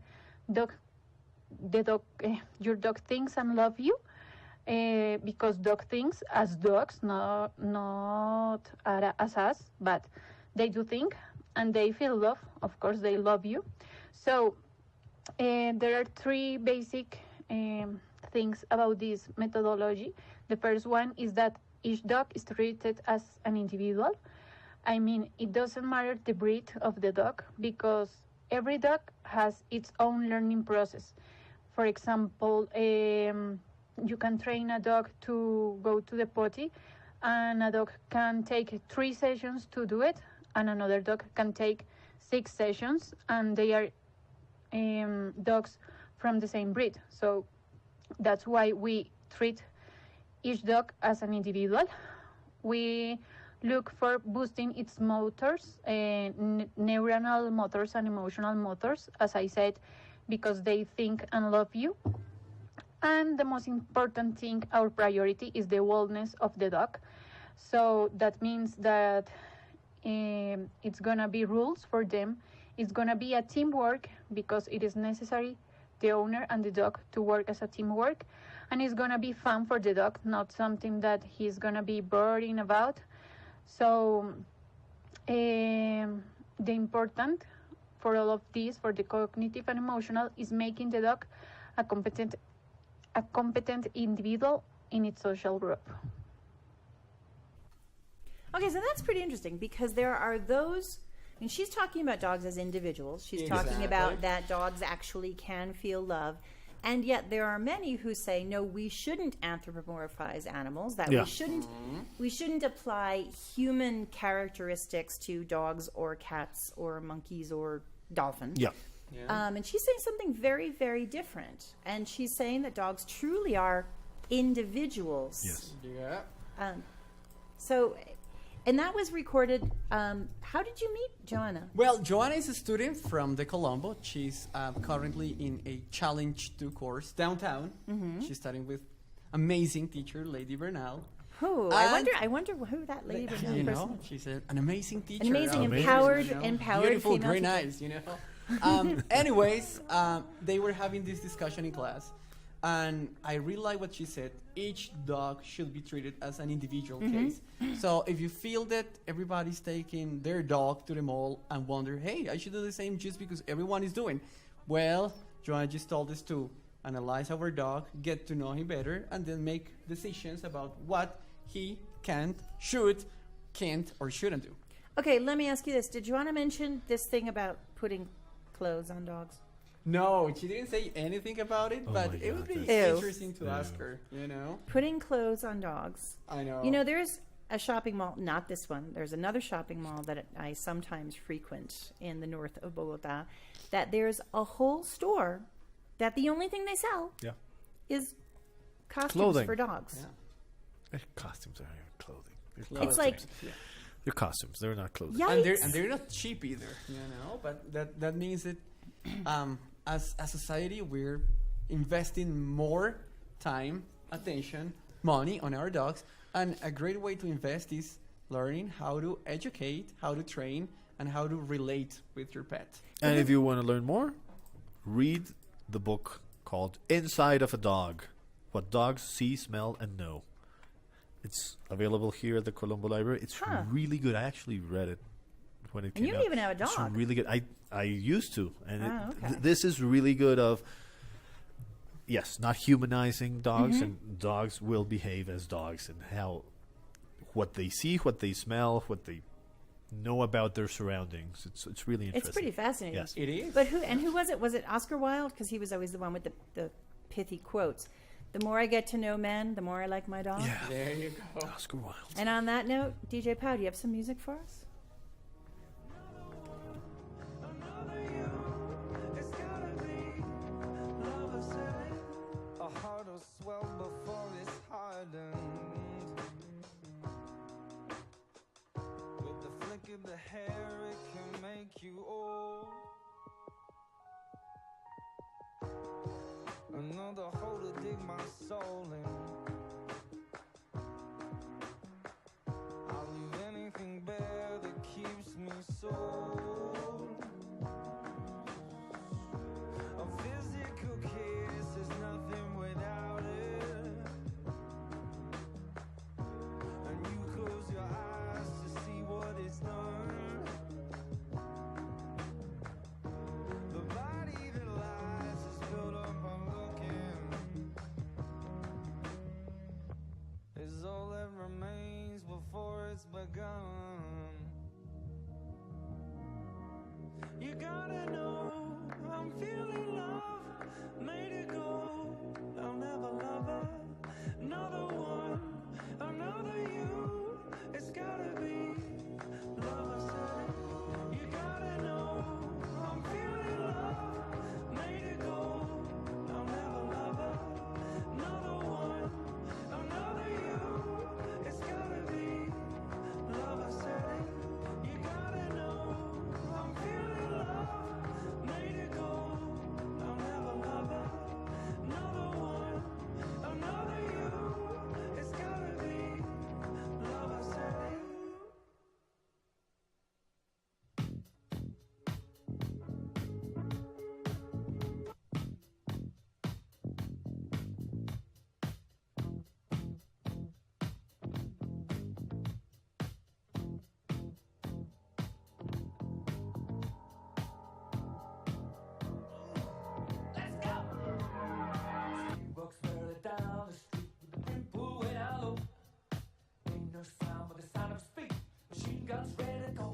your dog thinks and love you. Because dog thinks as dogs, not as us, but they do think and they feel love. Of course, they love you. So there are three basic things about this methodology. The first one is that each dog is treated as an individual. I mean, it doesn't matter the breed of the dog because every dog has its own learning process. For example, you can train a dog to go to the potty, and a dog can take 3 sessions to do it, and another dog can take 6 sessions, and they are dogs from the same breed. So that's why we treat each dog as an individual. We look for boosting its motors, neuronal motors and emotional motors, as I said, because they think and love you. And the most important thing, our priority, is the wellness of the dog. So that means that it's going to be rules for them. It's going to be a teamwork because it is necessary, the owner and the dog, to work as a teamwork. And it's going to be fun for the dog, not something that he's going to be boring about. So the important for all of this, for the cognitive and emotional, is making the dog a competent individual in its social group.
Okay, so that's pretty interesting because there are those. I mean, she's talking about dogs as individuals. She's talking
Exactly.
about that dogs actually can feel love. And yet there are many who say, no, we shouldn't anthropomorphize animals, that
Yeah.
we shouldn't apply human characteristics to dogs or cats or monkeys or dolphins.
Yeah.
And she's saying something very, very different. And she's saying that dogs truly are individuals.
Yes.
Yeah.
So, and that was recorded. How did you meet Joanna?
Well, Joanna is a student from the Colombo. She's currently in a Challenge 2 course downtown. She's studying with amazing teacher, Lady Bernal.
Who?
And-
I wonder who that lady was.
You know, she's an amazing teacher.
An amazing,
Amazing.
empowered,
You know,
empowered
beautiful,
female
very
teacher.
nice, you know. Anyways, they were having this discussion in class, and I really like what she said. Each dog should be treated as an individual case. So if you feel that everybody's taking their dog to the mall and wonder, hey, I should do the same just because everyone is doing, well, Joanna just told us to analyze our dog, get to know him better, and then make decisions about what he can't, or shouldn't do.
Okay, let me ask you this. Did Joanna mention this thing about putting clothes on dogs?
No, she didn't say anything about it,
Oh
but
my
it would
God,
be
that's-
interesting to ask her, you know?
Putting clothes on dogs.
I know.
You know, there's a shopping mall, not this one. There's another shopping mall that I sometimes frequent in the north of Bogota, that there's a whole store that the only thing they sell
Yeah.
is costumes
Clothing.
for dogs.
Yeah.
Costumes are clothing. They're
It's like
costumes. They're costumes. They're not clothing.
Yikes.
And they're not cheap either, you know. But that means that as a society we're investing more time, attention, money on our dogs, and a great way to invest is learning how to educate, how to train, and how to relate with your pet.
And if you want to learn more, read the book called Inside of a Dog: What Dogs See, Smell, and Know. It's available here at the Colombo Library. It's really good. I actually read it when it came
And you
out.
don't even have a dog.
It's really good. I used to, and
okay.
this is really good. Yes, not humanizing dogs,
Mm-hmm.
and dogs will behave as dogs, and what they see, what they smell, what they know about their surroundings. It's really interesting.
It's pretty fascinating.
Yes.
It is.
But who was it? Was it Oscar Wilde? Because he was always the one with the pithy quotes. The more I get to know men, the more I like my dog.
Yeah.
There you go.
Oscar Wilde.
And on that note, DJ Pow, do you have some music for us?
A heart will swell before it's hardened. With the flick of the hair, it can make you old. Another hole to dig my soul in. I'll leave anything bare that keeps me sold. A physical kiss is nothing without it. And you close your eyes to see what it's done. The body that lies is built up on looking. Is all that remains before it's begun. You gotta know I'm feeling love, made it go. I'll never love her. Another one, another you. It's gotta be love, I said. You gotta know I'm feeling love, made it go. I'll never love her. Another one, another you. It's gotta be love, I said. You gotta know I'm feeling love, made it go. I'll never love her. Another one, another you. It's gotta be love, I said. Walks further down the street with the people way down low. Ain't no sound but the sound of speed. Machine guns ready to go.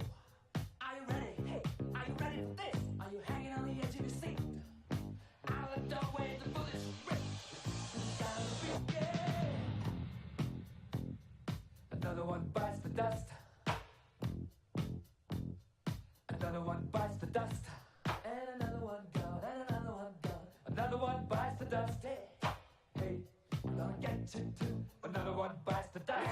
Are you ready? Hey, are you ready for this? Are you hanging on the edge of your seat? Out of the doorway, the bullets rip. Down the street, yeah. Another one bites the dust. Another one bites the dust. And another one gone, and another one gone. Another one bites the dust. Hey, hey, I'm gonna get you too. Another one bites the dust.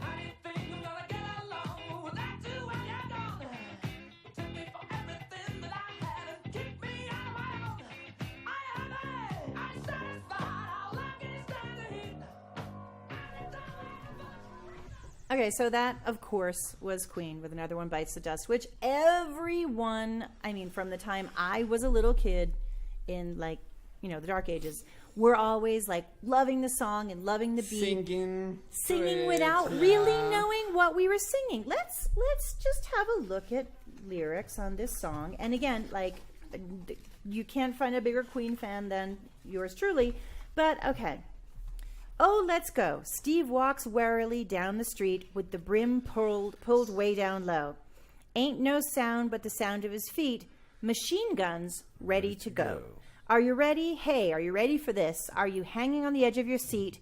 How do you think I'm gonna get along without you when you're gone? You took me for everything that I had and keep me on my own. I am happy, I'm satisfied. How long can you stand the heat?
Okay, so that, of course, was Queen with Another One Bites the Dust, which everyone, I mean, from the time I was a little kid in, like, you know, the dark ages, we're always, like, loving the song and loving the beat. Singing without really knowing what we were singing. Let's just have a look at lyrics on this song. And again, like, you can't find a bigger Queen fan than yours truly. But, okay. Oh, let's go. Steve walks warily down the street with the brim pulled way down low. Ain't no sound but the sound of his feet. Machine guns ready to go. Are you ready? Hey, are you ready for this? Are you hanging on the edge of your seat?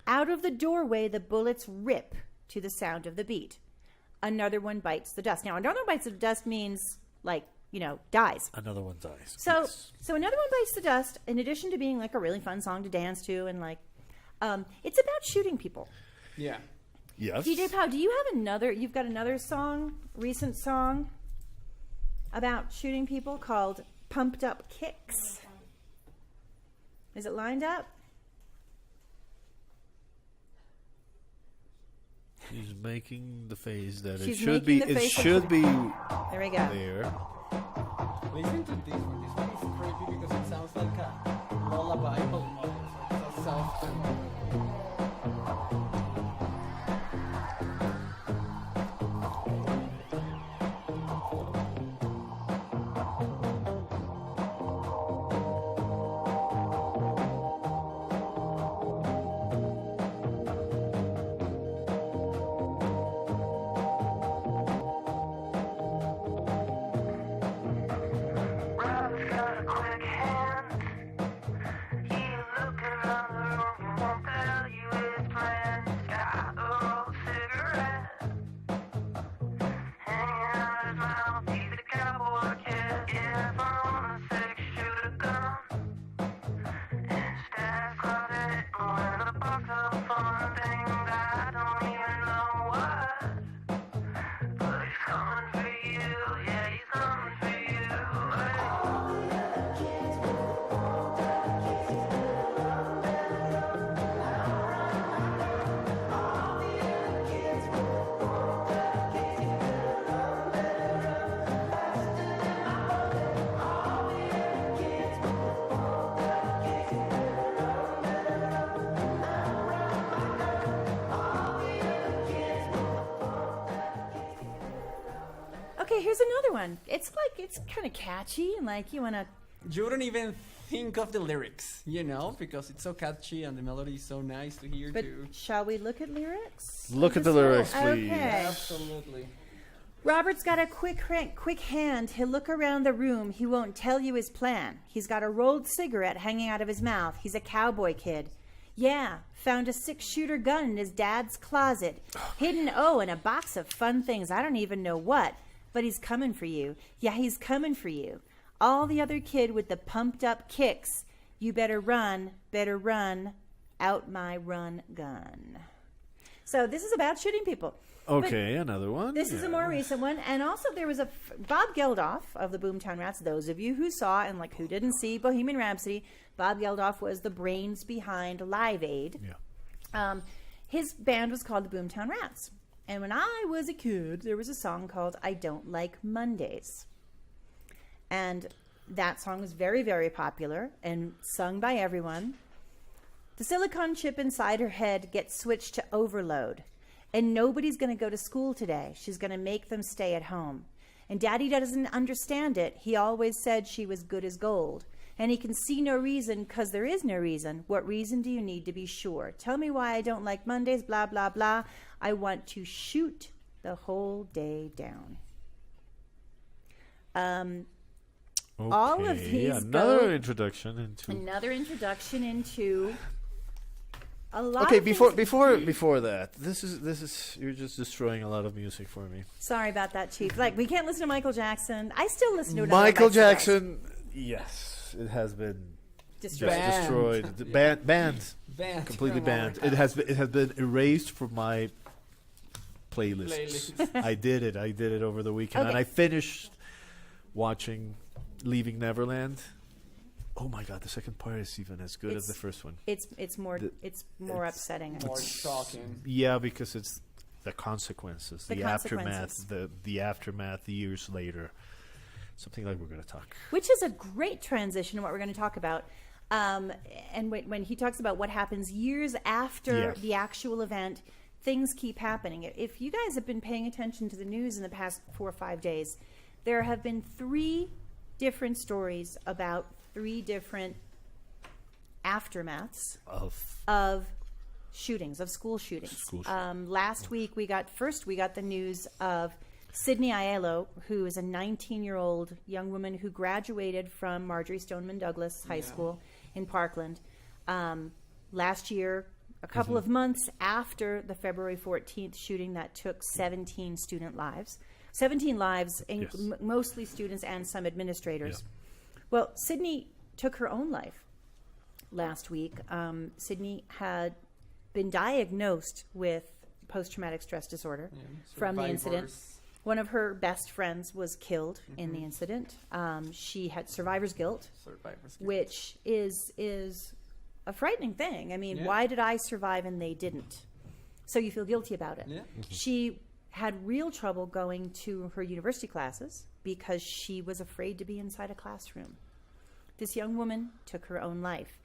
Out of the doorway, the bullets rip to the sound of the beat. Another one bites the dust. Now, another one bites the dust means, like, dies.
Another one dies.
So,
Yes.
so another one bites the dust. In addition to being like a really fun song to dance to, and it's about shooting people.
Yeah.
Yes.
DJ Pow, do you have another? You've got another song, recent song about shooting people called "Pumped Up Kicks." Is it lined up?
She's making the face that
She's
it should be.
making the
It
face
should be
There we go.
there.
Listen to this one. This one is creepy because it sounds like a lullaby, but it's a soft.
Rob's got a quick hand. He's looking around the room. He won't tell you his plans. Got a rolled cigarette hanging out his mouth. He's a cowboy kid. Yeah, from a six-shooter gun. In his dad's closet, with a box of fun things I don't even know what. But he's coming for you. Yeah, he's coming for you.
Okay, here's another one. It's kind of catchy and you want to.
You wouldn't even think of the lyrics, because it's so catchy and the melody is so nice to hear
But
too.
shall we look at lyrics?
Look
of
at the
song?
lyrics, please.
Okay.
Absolutely.
Robert's got a quick hand. He'll look around the room. He won't tell you his plan. He's got a rolled cigarette hanging out of his mouth. He's a cowboy kid. Yeah, found a six-shooter gun in his dad's closet. Hidden, in a box of fun things. I don't even know what. But he's coming for you. Yeah, he's coming for you. All the other kid with the pumped-up kicks. You better run, out my run gun. So this is about shooting people.
Okay, another one.
This is a more recent one. And also there was Bob Geldof of the Boomtown Rats. Those of you who saw and who didn't see Bohemian Rhapsody, Bob Geldof was the brains behind Live Aid.
Yeah.
His band was called the Boomtown Rats. And when I was a kid, there was a song called I Don't Like Mondays. And that song was very, very popular and sung by everyone. The silicon chip inside her head gets switched to overload. And nobody's going to go to school today. She's going to make them stay at home. And Daddy doesn't understand it. He always said she was good as gold. And he can see no reason because there is no reason. What reason do you need to be sure? Tell me why I don't like Mondays, blah, blah, blah. I want to shoot the whole day down. All of these
another introduction
into a lot
Okay,
of
before that, this is you're just destroying a lot of music for me.
Sorry about that, Chief. We can't listen to Michael Jackson. I still listen to it.
Michael Jackson, yes, it has been
Destroyed.
just destroyed. Banned, completely banned. It has been erased from my playlists. I did it over the weekend, and
Okay.
I finished watching Leaving Neverland. Oh my God, the second part is even as good as the first one.
It's more upsetting.
More shocking.
Yeah, because it's the consequences,
The
the
consequences.
aftermath, the aftermath years later. Something like we're going to talk.
Which is a great transition to what we're going to talk about. And when he talks about what happens years after the actual event, things keep happening. If you guys have been paying attention to the news in the past 4 or 5 days, there have been 3 different stories about 3 different aftermaths of shootings, of school shootings. Last week we got the news of Sydney Aiello, who is a 19-year-old young woman who graduated from Marjorie Stoneman Douglas High School in Parkland last year, a couple of months after the February 14th shooting that took 17 student lives. 17 lives,
Yes.
mostly students and some administrators.
Yeah.
Well, Sydney took her own life last week. Sydney had been diagnosed with post-traumatic stress disorder from the incident.
Survivors.
One of her best friends was killed in the incident. She had survivor's guilt,
Survivors.
which is a frightening thing. I mean,
Yeah.
why did I survive and they didn't? So you feel guilty about it.
Yeah.
She had real trouble going to her university classes because she was afraid to be inside a classroom. This young woman took her own life.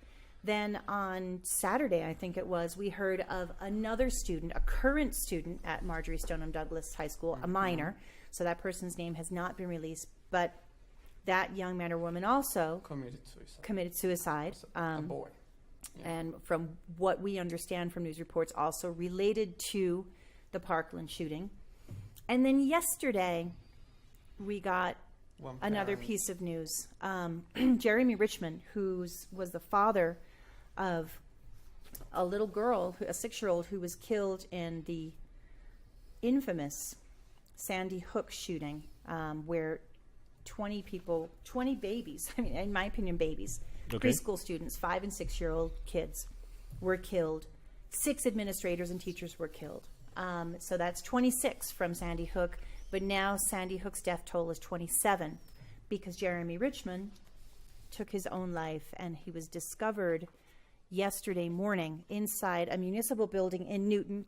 Then on Saturday, I think it was, we heard of another student, a current student at Marjorie Stoneham Douglas High School, a minor. So that person's name has not been released, but that young man or woman also
Committed suicide.
committed suicide.
A boy.
And from what we understand from news reports, also related to the Parkland shooting. And then yesterday, we got
One
another
parent.
piece of news. Jeremy Richmond, who was the father of a little girl, a 6-year-old, who was killed in the infamous Sandy Hook shooting, where 20 babies, I mean, in my opinion, babies,
Okay.
preschool students, 5 and 6-year-old kids were killed. 6 administrators and teachers were killed. So that's 26 from Sandy Hook, but now Sandy Hook's death toll is 27 because Jeremy Richmond took his own life, and he was discovered yesterday morning inside a municipal building in Newtown,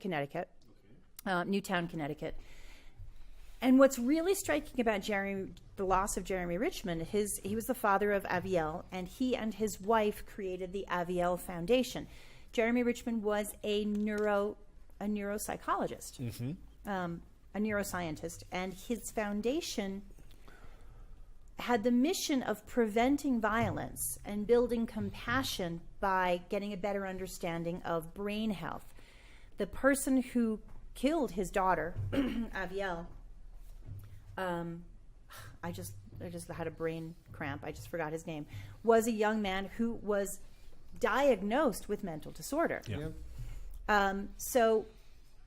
Connecticut. And what's really striking about the loss of Jeremy Richmond, he was the father of Avielle, and he and his wife created the Avielle Foundation. Jeremy Richmond was a neuropsychologist, a neuroscientist, and his foundation had the mission of preventing violence and building compassion by getting a better understanding of brain health. The person who killed his daughter, Avielle, I just had a brain cramp. I just forgot his name. Was a young man who was diagnosed with mental disorder.
Yeah.
So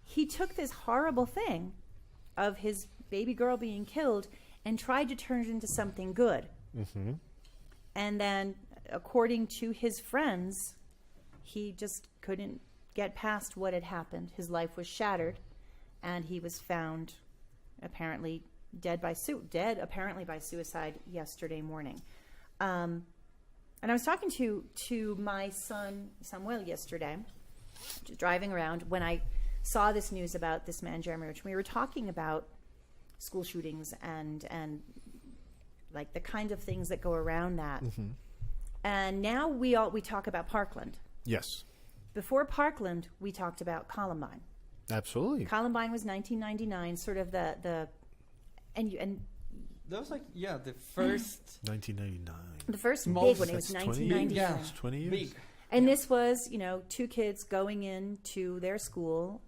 he took this horrible thing of his baby girl being killed and tried to turn it into something good. And then, according to his friends, he just couldn't get past what had happened. His life was shattered, and he was found apparently dead by suicide yesterday morning. And I was talking to my son Samuel yesterday, just driving around, when I saw this news about this man Jeremy Richmond. We were talking about school shootings and like the kind of things that go around that. And now we talk about Parkland.
Yes.
Before Parkland, we talked about Columbine.
Absolutely.
Columbine was 1999, sort of the and
That was the first
1999.
the first
Most-
big one. It was
That's 20
1999.
Yeah.
It's 20 years.
big.
And this was, 2 kids going into their school,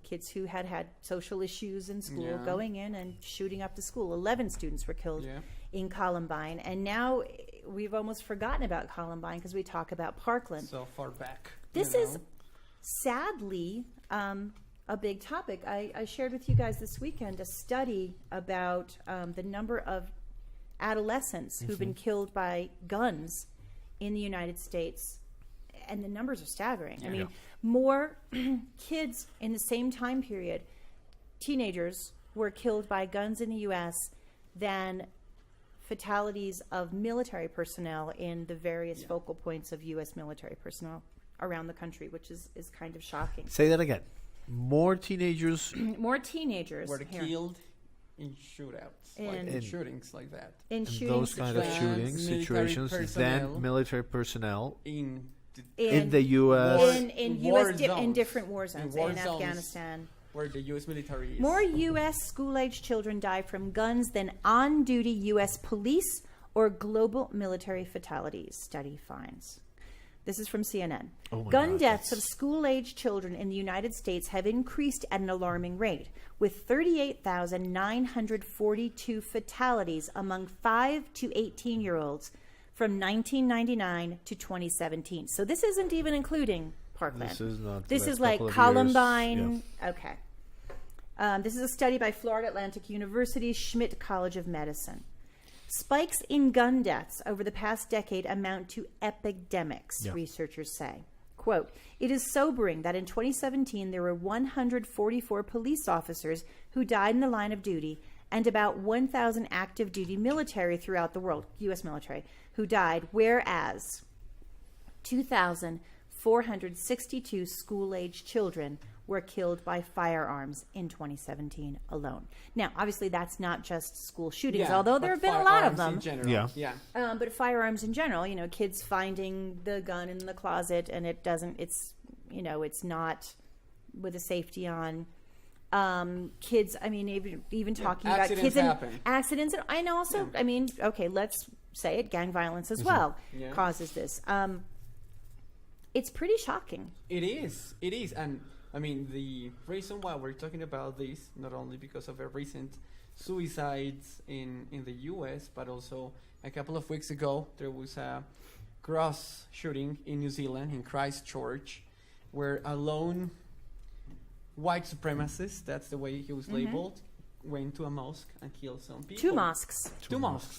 kids who had social issues in school,
Yeah.
going in and shooting up the school. 11 students were killed
Yeah.
in Columbine. And now we've almost forgotten about Columbine because we talk about Parkland.
So far back.
This is sadly a big topic. I shared with you guys this weekend a study about the number of adolescents who've been killed by guns in the United States. And the numbers are staggering. I mean, more kids in the same time period, teenagers, were killed by guns in the U.S. than fatalities of military personnel in the various focal points of U.S. military personnel around the country, which is kind of shocking.
Say that again. More teenagers
More teenagers
were
here
killed in shootouts,
In-
in shootings like that.
in
in
shooting
those kind of
situations.
shooting
Military
situations
personnel.
than military personnel
In
in the U.S.
in
war
U.S. in
zones.
different war zones,
war
in
zones.
Afghanistan.
where the U.S. military is.
More U.S. school-age children die from guns than on-duty U.S. police or global military fatalities, study finds. This is from CNN.
Oh my
Gun
God,
deaths of
that's-
school-age children in the United States have increased at an alarming rate, with 38,942 fatalities among 5 to 18-year-olds from 1999 to 2017. So this isn't even including Parkland.
This is not.
This
last
is like
couple of years.
Columbine. Okay. This is a study by Florida Atlantic University, Schmidt College of Medicine. Spikes in gun deaths over the past decade amount to epidemics, researchers say. Quote, it is sobering that in 2017 there were 144 police officers who died in the line of duty and about 1,000 active duty military throughout the world, U.S. military, who died, whereas 2,462 school-age children were killed by firearms in 2017 alone. Now, obviously, that's not just school shootings, although there have been a lot of them.
In general.
But firearms in general, kids finding the gun in the closet and it's not with a safety on. Kids, even talking about kids and accidents. And also, let's say it, gang violence as well causes this. It's pretty shocking.
It is. And the reason why we're talking about this, not only because of a recent suicides in the U.S., but also a couple of weeks ago, there was a gross shooting in New Zealand, in Christchurch, where a lone white supremacist, that's the way he was labeled, went to a mosque and killed some people.
Two mosques,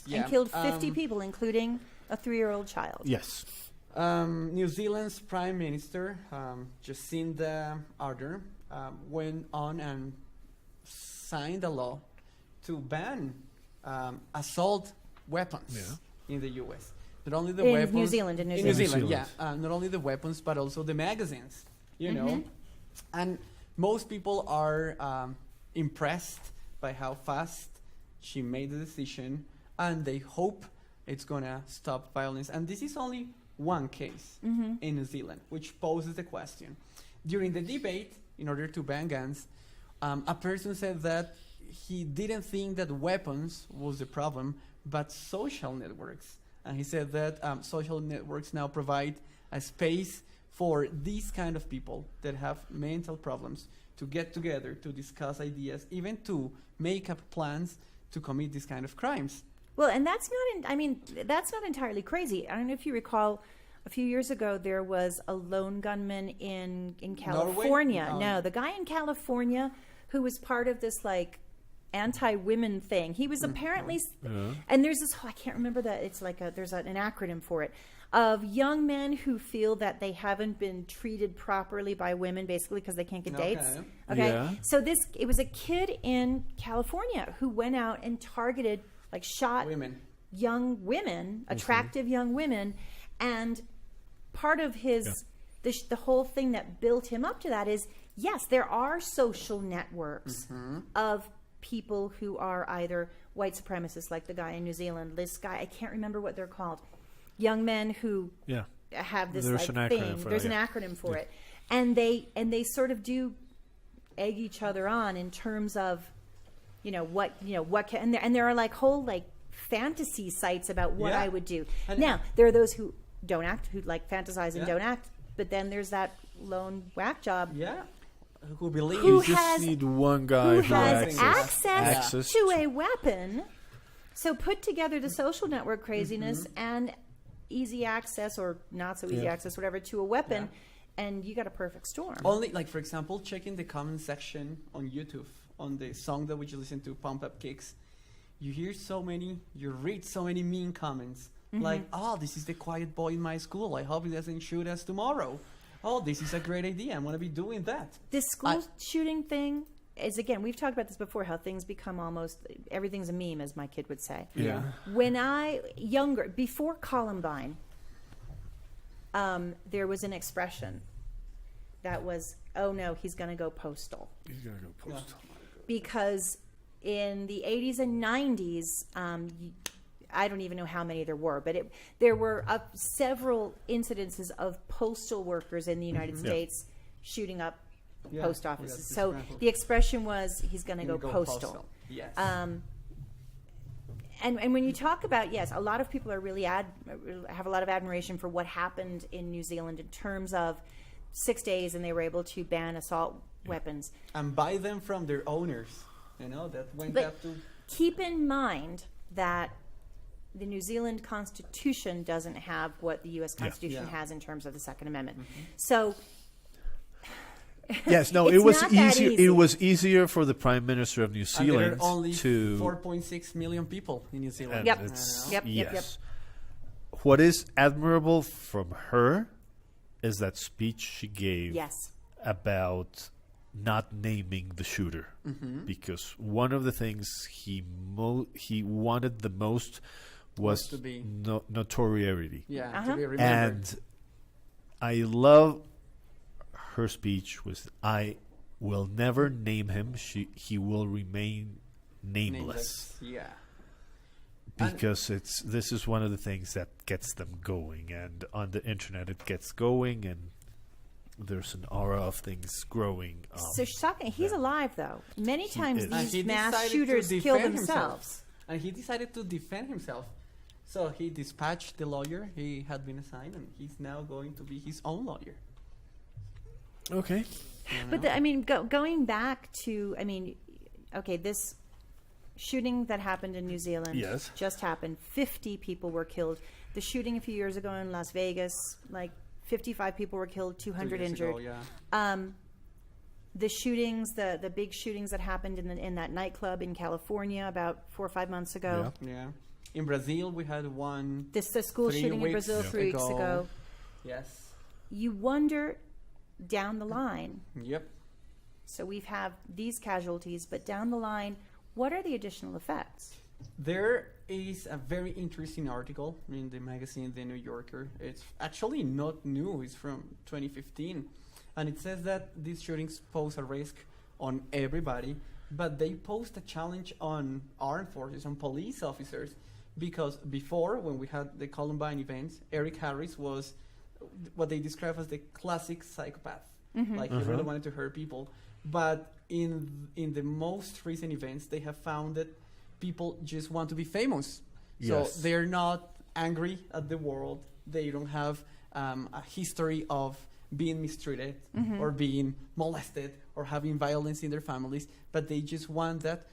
yeah.
And killed 50 people, including a 3-year-old child.
Yes.
New Zealand's Prime Minister, Jacinda Ardern, went on and signed a law to ban assault weapons in the U.S. Not only the weapons...
New Zealand.
Not only the weapons, but also the magazines, you know. And most people are impressed by how fast she made the decision, and they hope it's going to stop violence. And this is only one case in New Zealand, which poses the question. During the debate, in order to ban guns, a person said that he didn't think that weapons was the problem, but social networks. And he said that social networks now provide a space for these kind of people that have mental problems to get together, to discuss ideas, even to make up plans to commit these kind of crimes.
Well, and that's that's not entirely crazy. I don't know if you recall, a few years ago there was a lone gunman in California. No, the guy in California who was part of this anti-women thing. He was apparently, and there's this, I can't remember that. It's there's an acronym for it, of young men who feel that they haven't been treated properly by women, basically because they can't get dates. Okay,
Yeah.
so it was a kid in California who went out and targeted, shot
Women.
young women, attractive young women, and part of his the whole thing that built him up to that is, yes, there are social networks of people who are either white supremacists, like the guy in New Zealand, this guy, I can't remember what they're called, young men who have this
There's an
thing.
acronym for
There's
that,
an acronym for it, and they sort of do egg each other on in terms of what can, and there are whole fantasy sites about what I would do.
And
now there are those who don't act, who fantasize and don't act, but then there's that lone whack job.
Yeah. Who believes
Who
You just
has-
need one guy
who has
access
access to a weapon. So put together the social network craziness and easy access or not so easy access, whatever, to a weapon, and you got a perfect storm.
Only, for example, checking the comment section on YouTube on the song that we just listened to, Pump Up Kicks, you read so many mean comments. Oh, this is the quiet boy in my school. I hope he doesn't shoot us tomorrow. Oh, this is a great idea. I'm going to be doing that.
This school shooting thing is, again, we've talked about this before, how things become everything's a meme, as my kid would say.
Yeah.
When before Columbine, there was an expression that was, oh no, he's going to go postal.
He's going to go postal.
Because in the 80s and 90s, I don't even know how many there were, but there were several incidences of postal workers in the United States shooting up post offices. So the expression was, he's going to go postal.
Yes.
And when you talk about, yes, a lot of people are really have a lot of admiration for what happened in New Zealand in terms of 6 days, and they were able to ban assault weapons.
And buy them from their owners. That went
But
up to...
keep in mind that the New Zealand Constitution doesn't have what the U.S. Constitution has in terms of the Second Amendment. So
Yes, no,
It's
it was
not that
easier.
easy.
It was easier for the Prime Minister of New
And there
Zealand
are only
to
4.6 million people in New Zealand.
and
Yep.
it's-
Yep, yep, yep.
What is admirable from her is that speech she gave
Yes.
about not naming the shooter, because one of the things he wanted the most was
to be-
notoriety.
Yeah,
Uh-huh.
to be remembered.
And I love her speech was, I will never name him. He will remain nameless.
Yeah. And-
Because this is one of the things that gets them going, and on the internet it gets going, and there's an aura of things growing.
So shocking. He's alive though. Many times
is.
And he
these mass
decided to
shooters kill
defend
themselves.
And he decided to defend himself. So he dispatched the lawyer he had been assigned, and he's now going to be his own lawyer.
Okay.
But going back to, okay, this shooting that happened in New Zealand
Yes.
just happened. 50 people were killed. The shooting a few years ago in Las Vegas, like 55 people were killed, 200
years
injured.
ago, yeah.
The shootings, the big shootings that happened in that nightclub in California about 4 or 5 months ago.
Yeah. In Brazil, we had one.
The school
3
shooting in
weeks
Brazil 3 weeks ago.
Yes.
You wonder down the line.
Yep.
So we've had these casualties, but down the line, what are the additional effects?
There is a very interesting article in the magazine The New Yorker. It's actually not new, it's from 2015. And it says that these shootings pose a risk on everybody, but they pose a challenge on armed forces, on police officers, because before, when we had the Columbine events, Eric Harris was what they describe as the classic psychopath. Like, he really wanted to hurt people. But in the most recent events, they have found that people just want to be famous.
Yes.
So they're not angry at the world. They don't have a history of being mistreated or being molested or having violence in their families, but they just want that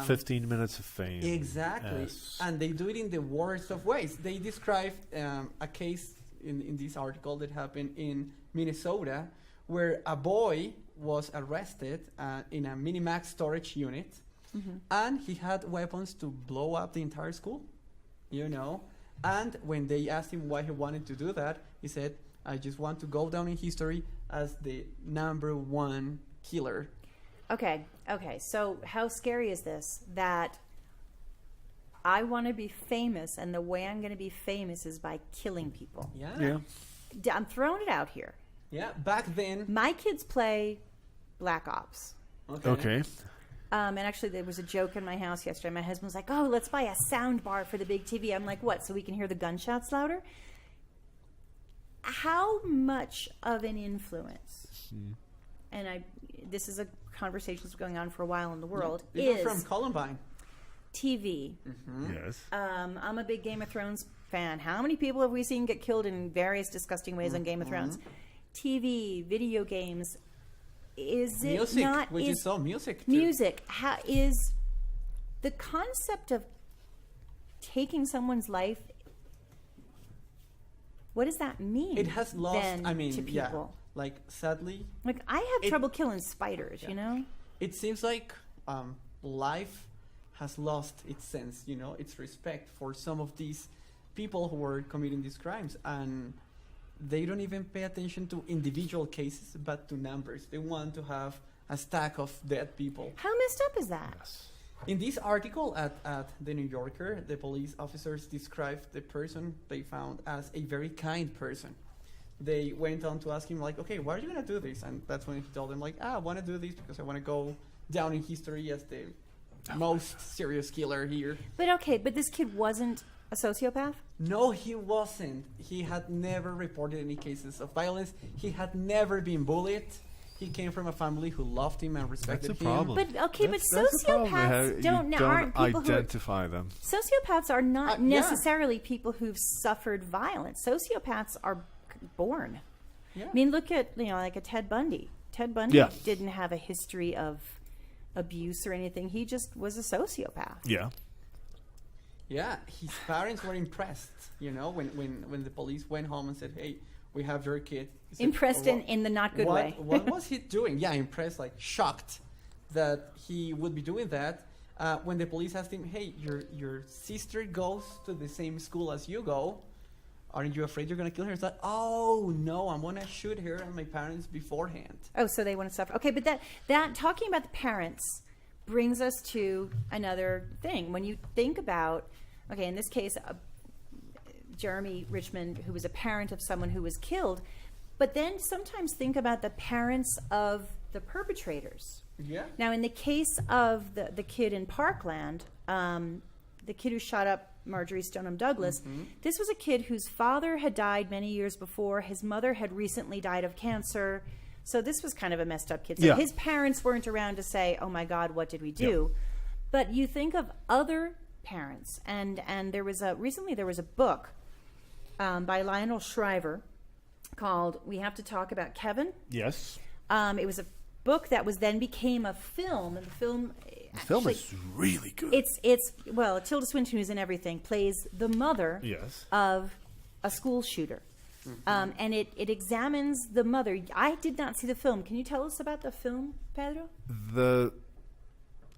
15 minutes of fame.
exactly.
Yes.
And they do it in the worst of ways. They describe a case in this article that happened in Minnesota where a boy was arrested in a Minimax storage unit, and he had weapons to blow up the entire school, And when they asked him why he wanted to do that, he said, I just want to go down in history as the #1 killer.
Okay. So how scary is this? That I want to be famous, and the way I'm going to be famous is by killing people.
Yeah.
I'm throwing it out here.
Yeah. Back then.
My kids play Black Ops.
Okay.
And actually, there was a joke in my house yesterday. My husband was like, "Oh, let's buy a sound bar for the big TV." I'm like, "What? So we can hear the gunshots louder?" How much of an influence? And this is a conversation that's going on for a while in the world.
Even
Is
from Columbine.
TV?
Yes.
I'm a big Game of Thrones fan. How many people have we seen get killed in various disgusting ways on Game of Thrones? TV, video games. Is it
Music,
not?
which
is
is all music. Too.
music? How is the concept of taking someone's life? What does that mean?
It has lost.
then to people?
Yeah. Like, sadly,
Like, I have trouble killing spiders. You know.
it seems like life has lost its sense, its respect for some of these people who were committing these crimes, and they don't even pay attention to individual cases, but to numbers. They want to have a stack of dead people.
How messed up is that?
In this article at The New Yorker, the police officers described the person they found as a very kind person. They went on to ask him, like, okay, why are you going to do this? And that's when he told them, like, I want to do this because I want to go down in history as the most serious killer here.
But this kid wasn't a sociopath?
No, he wasn't. He had never reported any cases of violence. He had never been bullied. He came from a family who loved him and respected
That's a
him.
problem.
But
That's the problem.
sociopaths aren't people
identify them.
Sociopaths are not
Yeah.
necessarily people who've suffered violence. Sociopaths are born.
Yeah.
I mean, look at like a Ted Bundy. Ted Bundy
Yeah.
didn't have a history of abuse or anything. He just was a sociopath.
Yeah.
Yeah, his parents were impressed, when the police went home and said, hey, we have your kid. He said,
Impressed
"What-
in the not good
what,
way.
What was he doing? Yeah, impressed, like shocked that he would be doing that. When the police asked him, "Hey, your sister goes to the same school as you go. Aren't you afraid you're gonna kill her?" He's like, "Oh no, I'm gonna shoot her and my parents beforehand."
Oh, so they want to suffer. Okay, but that talking about the parents brings us to another thing. When you think about, okay, in this case, Jeremy Richmond, who was a parent of someone who was killed, but then sometimes think about the parents of the perpetrators.
Yeah.
Now, in the case of the kid in Parkland, the kid who shot up Marjorie Stoneham Douglas, this was a kid whose father had died many years before. His mother had recently died of cancer. So this was kind of a messed up kid. So
Yeah.
his parents weren't around to say, "Oh my God, what did we do?" But you think of other parents, and there was recently there was a book by Lionel Shriver called "We Have to Talk About Kevin."
Yes.
It was a book that was then became a film, and the film
Is really good.
it's well, Tilda Swinton, who's in everything, plays the mother
Yes.
of a school shooter. And it examines the mother. I did not see the film. Can you tell us about the film, Pedro?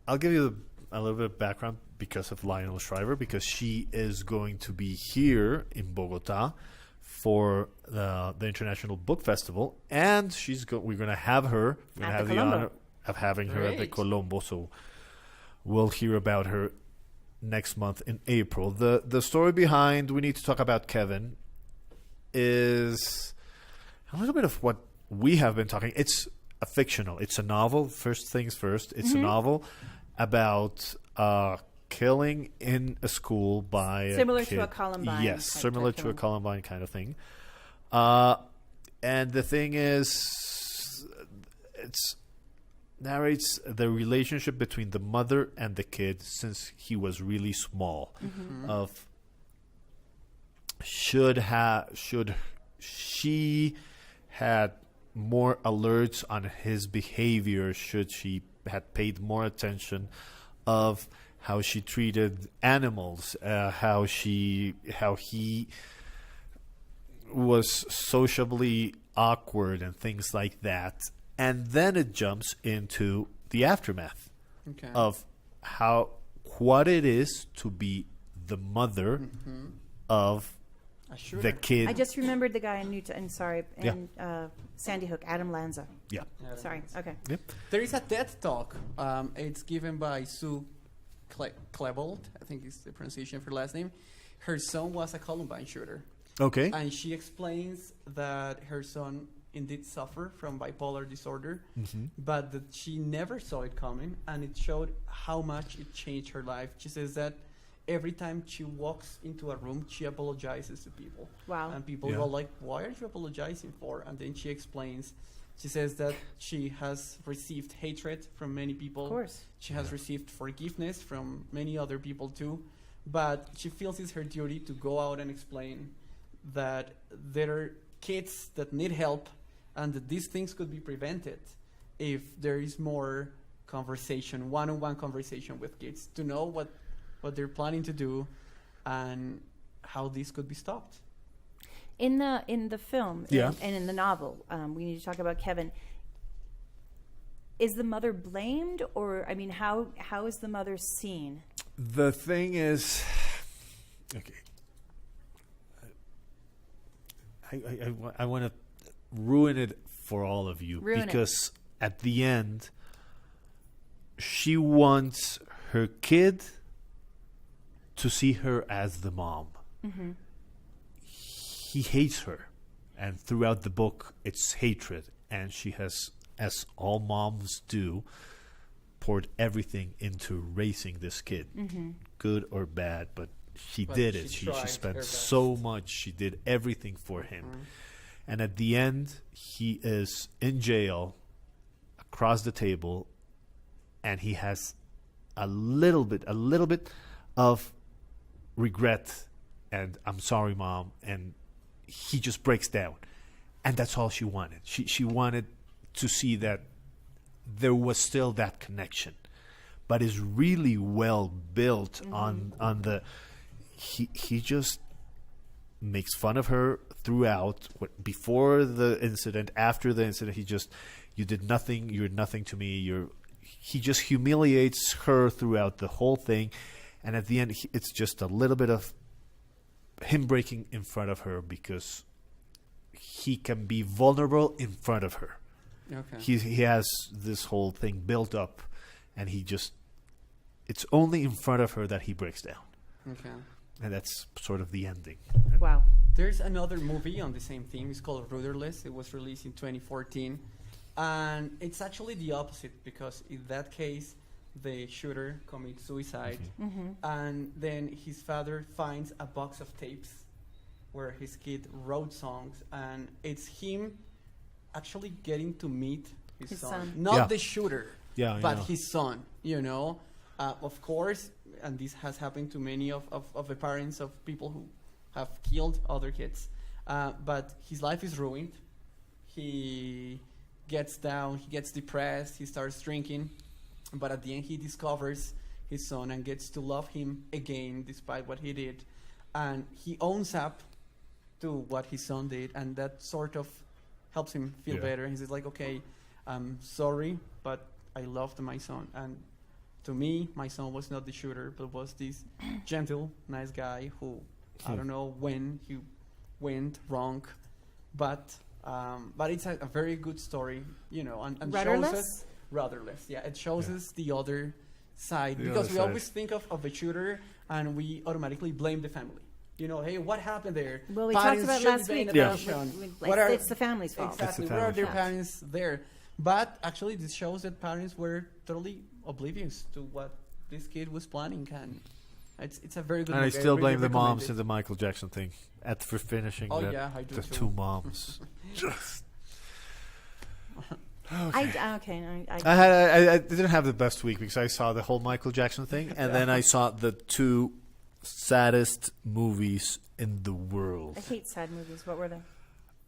I'll give you a little bit of background because of Lionel Shriver, because she is going to be here in Bogota for the International Book Festival, and we're going to have her. We're going to
At
have
the
the
Colombo.
honor of having her at the
Great.
Colombo, so we'll hear about her next month in April. The story behind We Need to Talk About Kevin is a little bit of what we have been talking. It's a fictional. It's a novel. First things first. It's a novel about killing in a school by
Similar
a
to
kid.
a Columbine
Yes,
type
similar to a
film.
Columbine kind of thing. And the thing is, it's narrates the relationship between the mother and the kid since he was really small. Of should she had more alerts on his behavior, should she had paid more attention of how she treated animals, how he was sociably awkward and things like that. And then it jumps into the aftermath
Okay.
of what it is to be the mother of
A shooter.
the kid.
I just remembered the guy in in Sandy Hook, Adam Lanza.
Yeah.
Sorry. Okay.
Yep.
There is a TED talk. It's given by Sue Klebold. I think is the pronunciation of her last name. Her son was a Columbine shooter,
Okay.
and she explains that her son indeed suffered from bipolar disorder, but that she never saw it coming, and it showed how much it changed her life. She says that every time she walks into a room, she apologizes to people.
Wow.
And people
Yeah.
go like, "Why are you apologizing for?" And then she explains. She says that she has received hatred from many people.
Of course.
She has received forgiveness from many other people too. But she feels it's her duty to go out and explain that there are kids that need help and that these things could be prevented if there is more conversation, one-on-one conversation with kids to know what they're planning to do and how this could be stopped.
In the film
Yeah.
and in the novel, We Need to Talk About Kevin. Is the mother blamed, or I mean, how is the mother seen?
The thing is, okay. I want to ruin it for all of you
Ruin it.
because at the end, she wants her kid to see her as the mom. He hates her, and throughout the book, it's hatred, and she has, as all moms do, poured everything into raising this kid, good or bad, but she
But
did
she
it. She
tried
spent
her best.
so much. She did everything for him. And at the end, he is in jail across the table, and he has a little bit of regret and "I'm sorry, Mom," and he just breaks down. And that's all she wanted. She wanted to see that there was still that connection, but it's really well built on the he just makes fun of her throughout. Before the incident, after the incident, you did nothing. You're nothing to me. He just humiliates her throughout the whole thing, and at the end, it's just a little bit of him breaking in front of her because he can be vulnerable in front of her.
Okay.
He has this whole thing built up, and it's only in front of her that he breaks down.
Okay.
And that's sort of the ending.
Wow.
There's another movie on the same theme. It's called Rudderless. It was released in 2014. And it's actually the opposite because in that case, the shooter commits suicide. And then his father finds a box of tapes where his kid wrote songs. And it's him actually getting to meet his son. Not
Yeah.
the shooter,
Yeah,
but
yeah.
his son, Of course, and this has happened to many of the parents of people who have killed other kids. But his life is ruined. He gets down, he gets depressed, he starts drinking. But at the end, he discovers his son and gets to love him again despite what he did. And he owns up to what his son did, and that sort of helps him feel better. He says, like, okay, I'm sorry, but I loved my son. And to me, my son was not the shooter, but was this gentle, nice guy who, I don't know when he went wrong, but it's a very good story, and
Rudderless?
shows us Rudderless. Yeah, it shows us the other side,
The
because
other
we
side.
always think of a shooter and we automatically blame the family. Hey, what happened there?
Well, we talked about
should
last
be paying
week.
Yeah.
attention.
It's the family's fault.
Exactly.
It's the
Where are
family's
their
fault.
parents there? But actually, this shows that parents were totally oblivious to what this kid was planning, and it's a very good.
And I
movie.
still
really
blame the
recommend
moms
it.
in the Michael Jackson thing for finishing
Oh,
that,
yeah, I do
the
too.
two moms. Just I didn't have the best week because I saw the whole Michael Jackson thing, and then I saw the two saddest movies in the world.
I hate sad movies. What were they?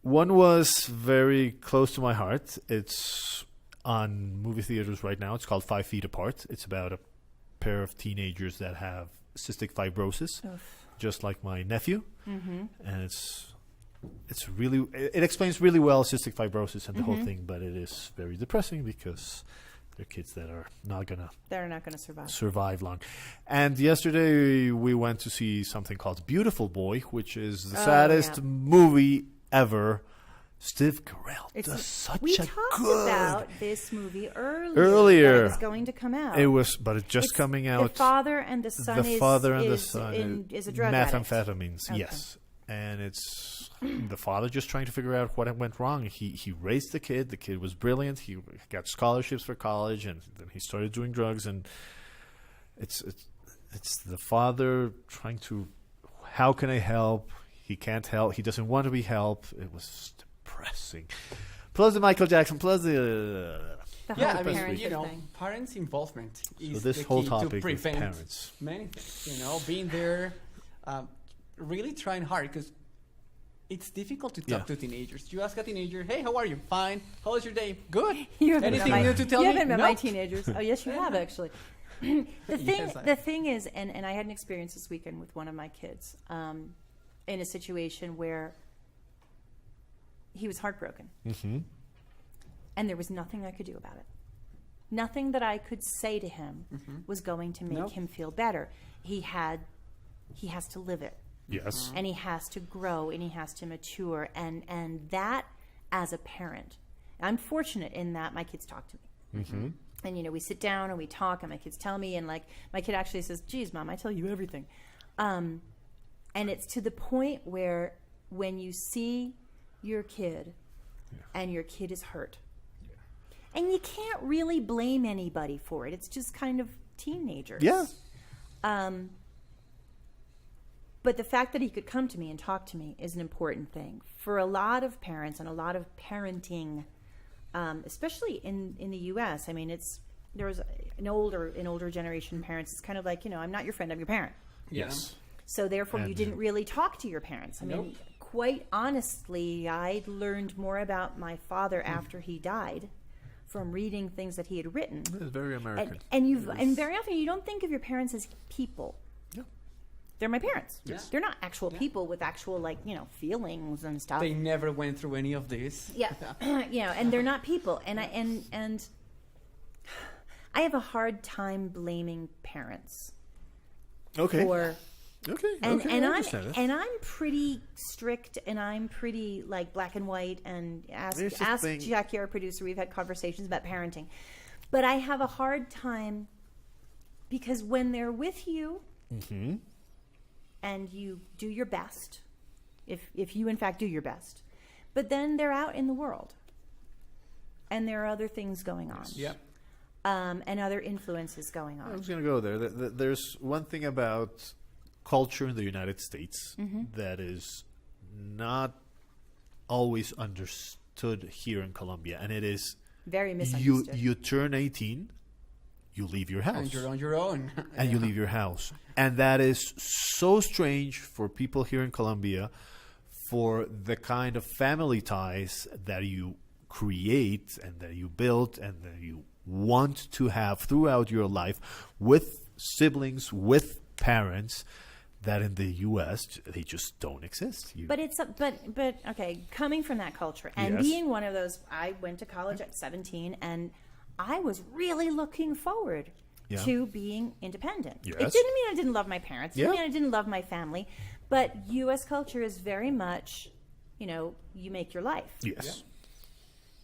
One was very close to my heart. It's on movie theaters right now. It's called 5 Feet Apart. It's about a pair of teenagers that have cystic fibrosis, just like my nephew. And it explains really well cystic fibrosis and the whole thing, but it is very depressing because they're kids that are
They're not going to survive.
survive long. And yesterday we went to see something called Beautiful Boy, which is the saddest movie ever. Steve Carell does such
we
a
talked
good.
about this movie
Earlier.
that it was going to come out.
But it's just
It's
coming out.
The father and the son
The father and the
is
son
is a drug addict.
methamphetamines,
Okay.
yes. And it's the father just trying to figure out what went wrong. He raised the kid. The kid was brilliant. He got scholarships for college, and then he started doing drugs. And it's the father trying to, how can I help? He can't help. He doesn't want to be helped. It was depressing. Plus the Michael Jackson. Plus the.
The
Yeah,
whole
I mean,
parenting thing.
parents' involvement is
So this
the
whole
key
topic
to
is
prevent
parents.
many things. Being there, really trying hard, because it's difficult to talk to teenagers. You ask a teenager, "Hey, how are you? Fine. How was your day? Good.
You haven't
Anything
met
new to tell
you
me?
haven't met
No.
my teenagers. Oh, yes, you have actually.
Yes, I-
The thing is, and I had an experience this weekend with one of my kids in a situation where he was heartbroken, and there was nothing I could do about it. Nothing that I could say to him was going to make
Nope.
him feel better. He has to live it.
Yes.
And he has to grow and he has to mature, and that as a parent, I'm fortunate in that my kids talk to me. And we sit down and we talk, and my kids tell me, and like my kid actually says, "Geez, Mom, I tell you everything." And it's to the point where when you see your kid and your kid is hurt, and you can't really blame anybody for it. It's just kind of teenagers.
Yeah.
But the fact that he could come to me and talk to me is an important thing. For a lot of parents and a lot of parenting, especially in the U.S., I mean, there's an older generation of parents. It's kind of like, I'm not your friend, I'm your parent.
Yes.
So therefore, you
And-
didn't really talk to your parents. I mean,
Nope.
quite honestly, I learned more about my father after he died from reading things that he had written.
It's very American.
And very often you don't think of your parents as people.
Yeah.
they're my parents.
Yes.
They're not actual people with actual feelings and stuff.
They never went through any of this.
Yeah. And they're not people. And I have a hard time blaming parents
Okay.
for
Okay.
and
okay. I understand it.
I'm pretty strict, and I'm pretty black and white, and
Here's the
ask
thing.
Jackie, our producer. We've had conversations about parenting, but I have a hard time because when they're with you
Mm-hmm.
and you do your best, if you in fact do your best, but then they're out in the world and there are other things going on.
Yeah.
And other influences going
I
on.
was going to go there. There's one thing about culture in the United States that is not always understood here in Colombia, and it is
Very misunderstood.
you turn 18, you leave your house.
And you're on your own.
And you leave your house. And that is so strange for people here in Colombia, for the kind of family ties that you create and that you build and that you want to have throughout your life with siblings, with parents, that in the U.S. they just don't exist.
But but okay, coming from that culture and
Yes.
being one of those, I went to college at 17, and I was really looking forward
Yeah.
to being independent.
Yes.
It didn't mean I didn't love my parents. It didn't
Yeah.
mean I didn't love my family. But U.S. culture is very much, you make your life.
Yes.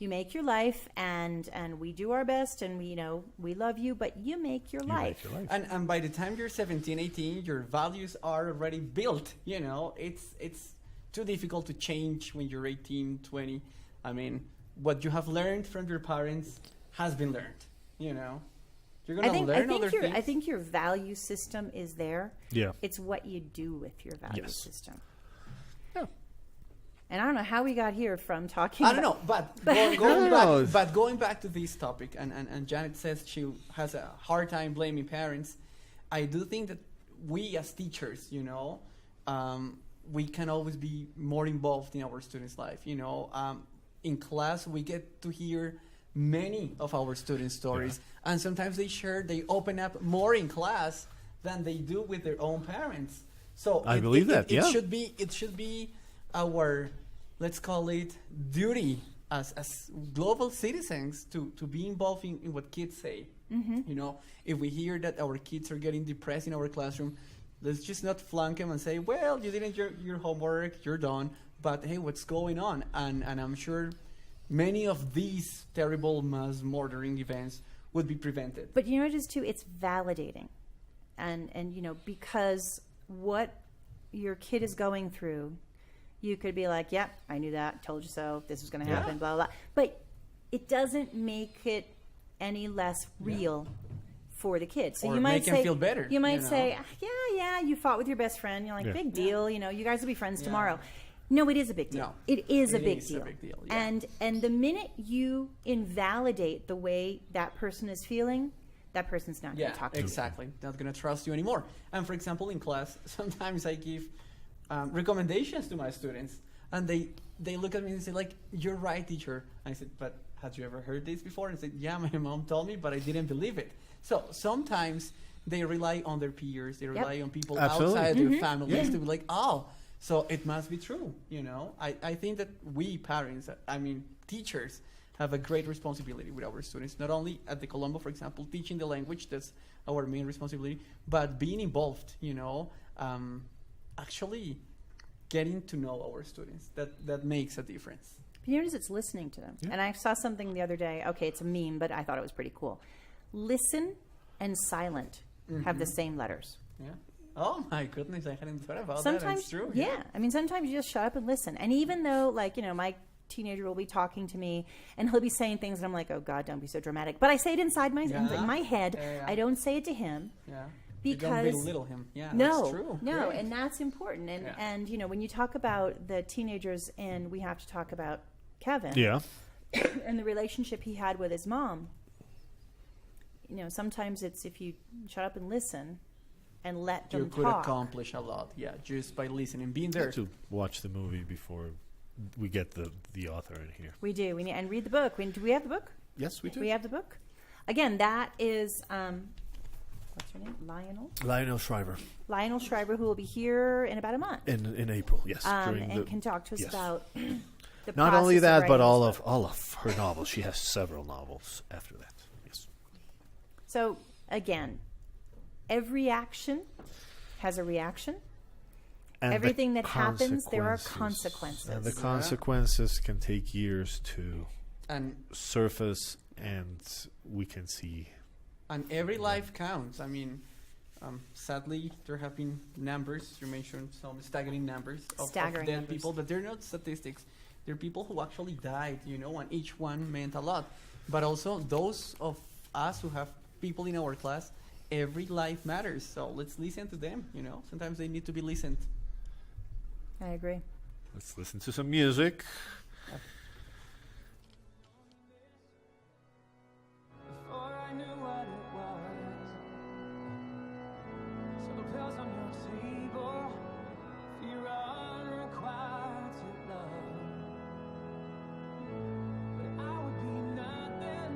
You make your life, and we do our best, and we love you, but you make your
You
life.
make your life.
And by the time you're 17, 18, your values are already built. It's too difficult to change when you're 18, 20. I mean, what you have learned from your parents has been learned. You're gonna learn other things.
I think your value system is there.
Yeah.
It's what you do with your value
Yes.
system.
Yeah.
And I don't know how we got here from talking.
I don't know, but going back to this topic, and Janet says she has a hard time blaming parents. I do think that we as teachers, we can always be more involved in our students' life. In class, we get to hear many of our students' stories, and sometimes they open up more in class than they do with their own parents. So
I believe that.
It
Yeah.
should be our, let's call it, duty as global citizens to be involved in what kids say. If we hear that our kids are getting depressed in our classroom, let's just not flunk them and say, well, you didn't your homework, you're done. But hey, what's going on? And I'm sure many of these terrible mass murdering events would be prevented.
But you know what it is too? It's validating, and because what your kid is going through, you could be like, "Yep, I knew that. Told you so. This was going to happen." Blah blah blah. But it doesn't make it any less real for the kid. So
Or
you might
make him
say,
feel better,
You might
you know?
say, "Yeah, you fought with your best friend. You're like,
Yeah.
big deal. You guys will be friends tomorrow." No, it is a big deal.
No,
it is a
it
big
is a
deal.
big deal, yeah.
And the minute you invalidate the way that person is feeling, that person's not going
Yeah,
to talk to you.
exactly. Not going to trust you anymore. And for example, in class, sometimes I give recommendations to my students, and they look at me and say, like, "You're right, teacher." I said, "But had you ever heard this before?" And I said, "Yeah, my mom told me, but I didn't believe it." So sometimes they rely on their peers, they rely on people
Absolutely.
outside
Mm-hmm.
their families to be like, "Oh, so it must be true." I think that we parents, teachers, have a great responsibility with our students, not only at the Colombo, for example, teaching the language, that's our main responsibility, but being involved, actually getting to know our students. That makes a difference.
You notice it's listening to them. And I saw something the other day. Okay, it's a meme, but I thought it was pretty cool. Listen and silent have the same letters.
Yeah. Oh my goodness, I hadn't thought about that.
Sometimes,
It's true.
yeah. I mean, sometimes you just shut up and listen. And even though, my teenager will be talking to me and he'll be saying things and I'm like, oh God, don't be so dramatic. But I say it inside my head.
Yeah.
I don't say it to him.
Yeah.
Because
you don't belittle him. Yeah,
no,
that's true.
no,
Great.
and that's important. And
Yeah.
and when you talk about the teenagers, and we have to talk about Kevin,
Yeah.
and the relationship he had with his mom. Sometimes it's if you shut up and listen, and let them
You could
talk.
accomplish a lot, just by listening, being there.
To watch the movie before we get the author in here.
We do. We need and read the book. Do we have the book?
Yes, we do.
We have the book. Again, that is what's her name?
Lionel Shriver
Lionel Shriver, who will be here in about a month.
in April. Yes,
And can talk to us
yes.
about the
Not only
process of
that,
writing
but
this book.
all of her novels. She has several novels after that. Yes.
So, again, every action has a reaction.
And the
Everything that happens, there are
consequences.
consequences.
And the consequences can take years to
And
surface, and we can see.
and every life counts. I mean, sadly, there have been numbers. You mentioned some staggering numbers of
Staggering
dead
numbers.
people, but they're not statistics. They're people who actually died, and each one meant a lot. But also those of us who have people in our class, every life matters. So let's listen to them. Sometimes they need to be listened.
I agree.
Let's listen to some music.
Before I knew what it was, so the pills on your table, fear unrequited love. But I would be nothing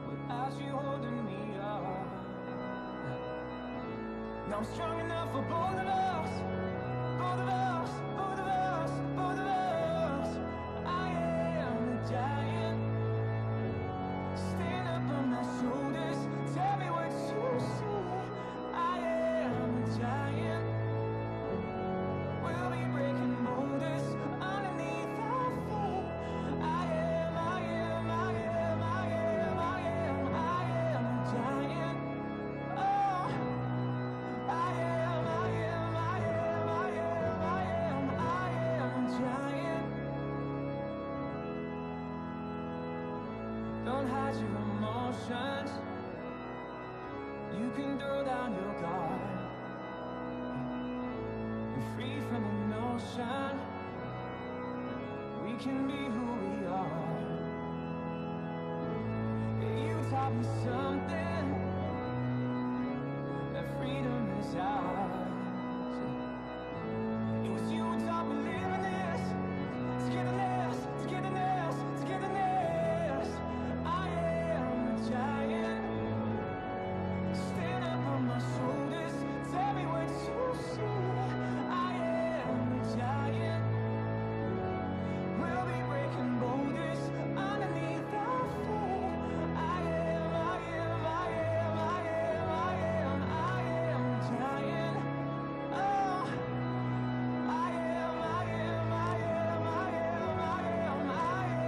without you holding me up. Now I'm strong enough for both of us, both of us, both of us, both of us. I am a giant. Stand up on my shoulders, tell me what you see. I am a giant. We'll be breaking borders underneath our feet. I am a giant. Oh, I am a giant. Don't hide your emotions. You can throw down your guard. You're free from the notion we can be who we are. You taught me something, that freedom is ours. It was you who taught me living this, togetherness, togetherness, togetherness. I am a giant. Stand up on my shoulders, tell me what you see. I am a giant. We'll be breaking borders underneath our feet. I am a giant. Oh, I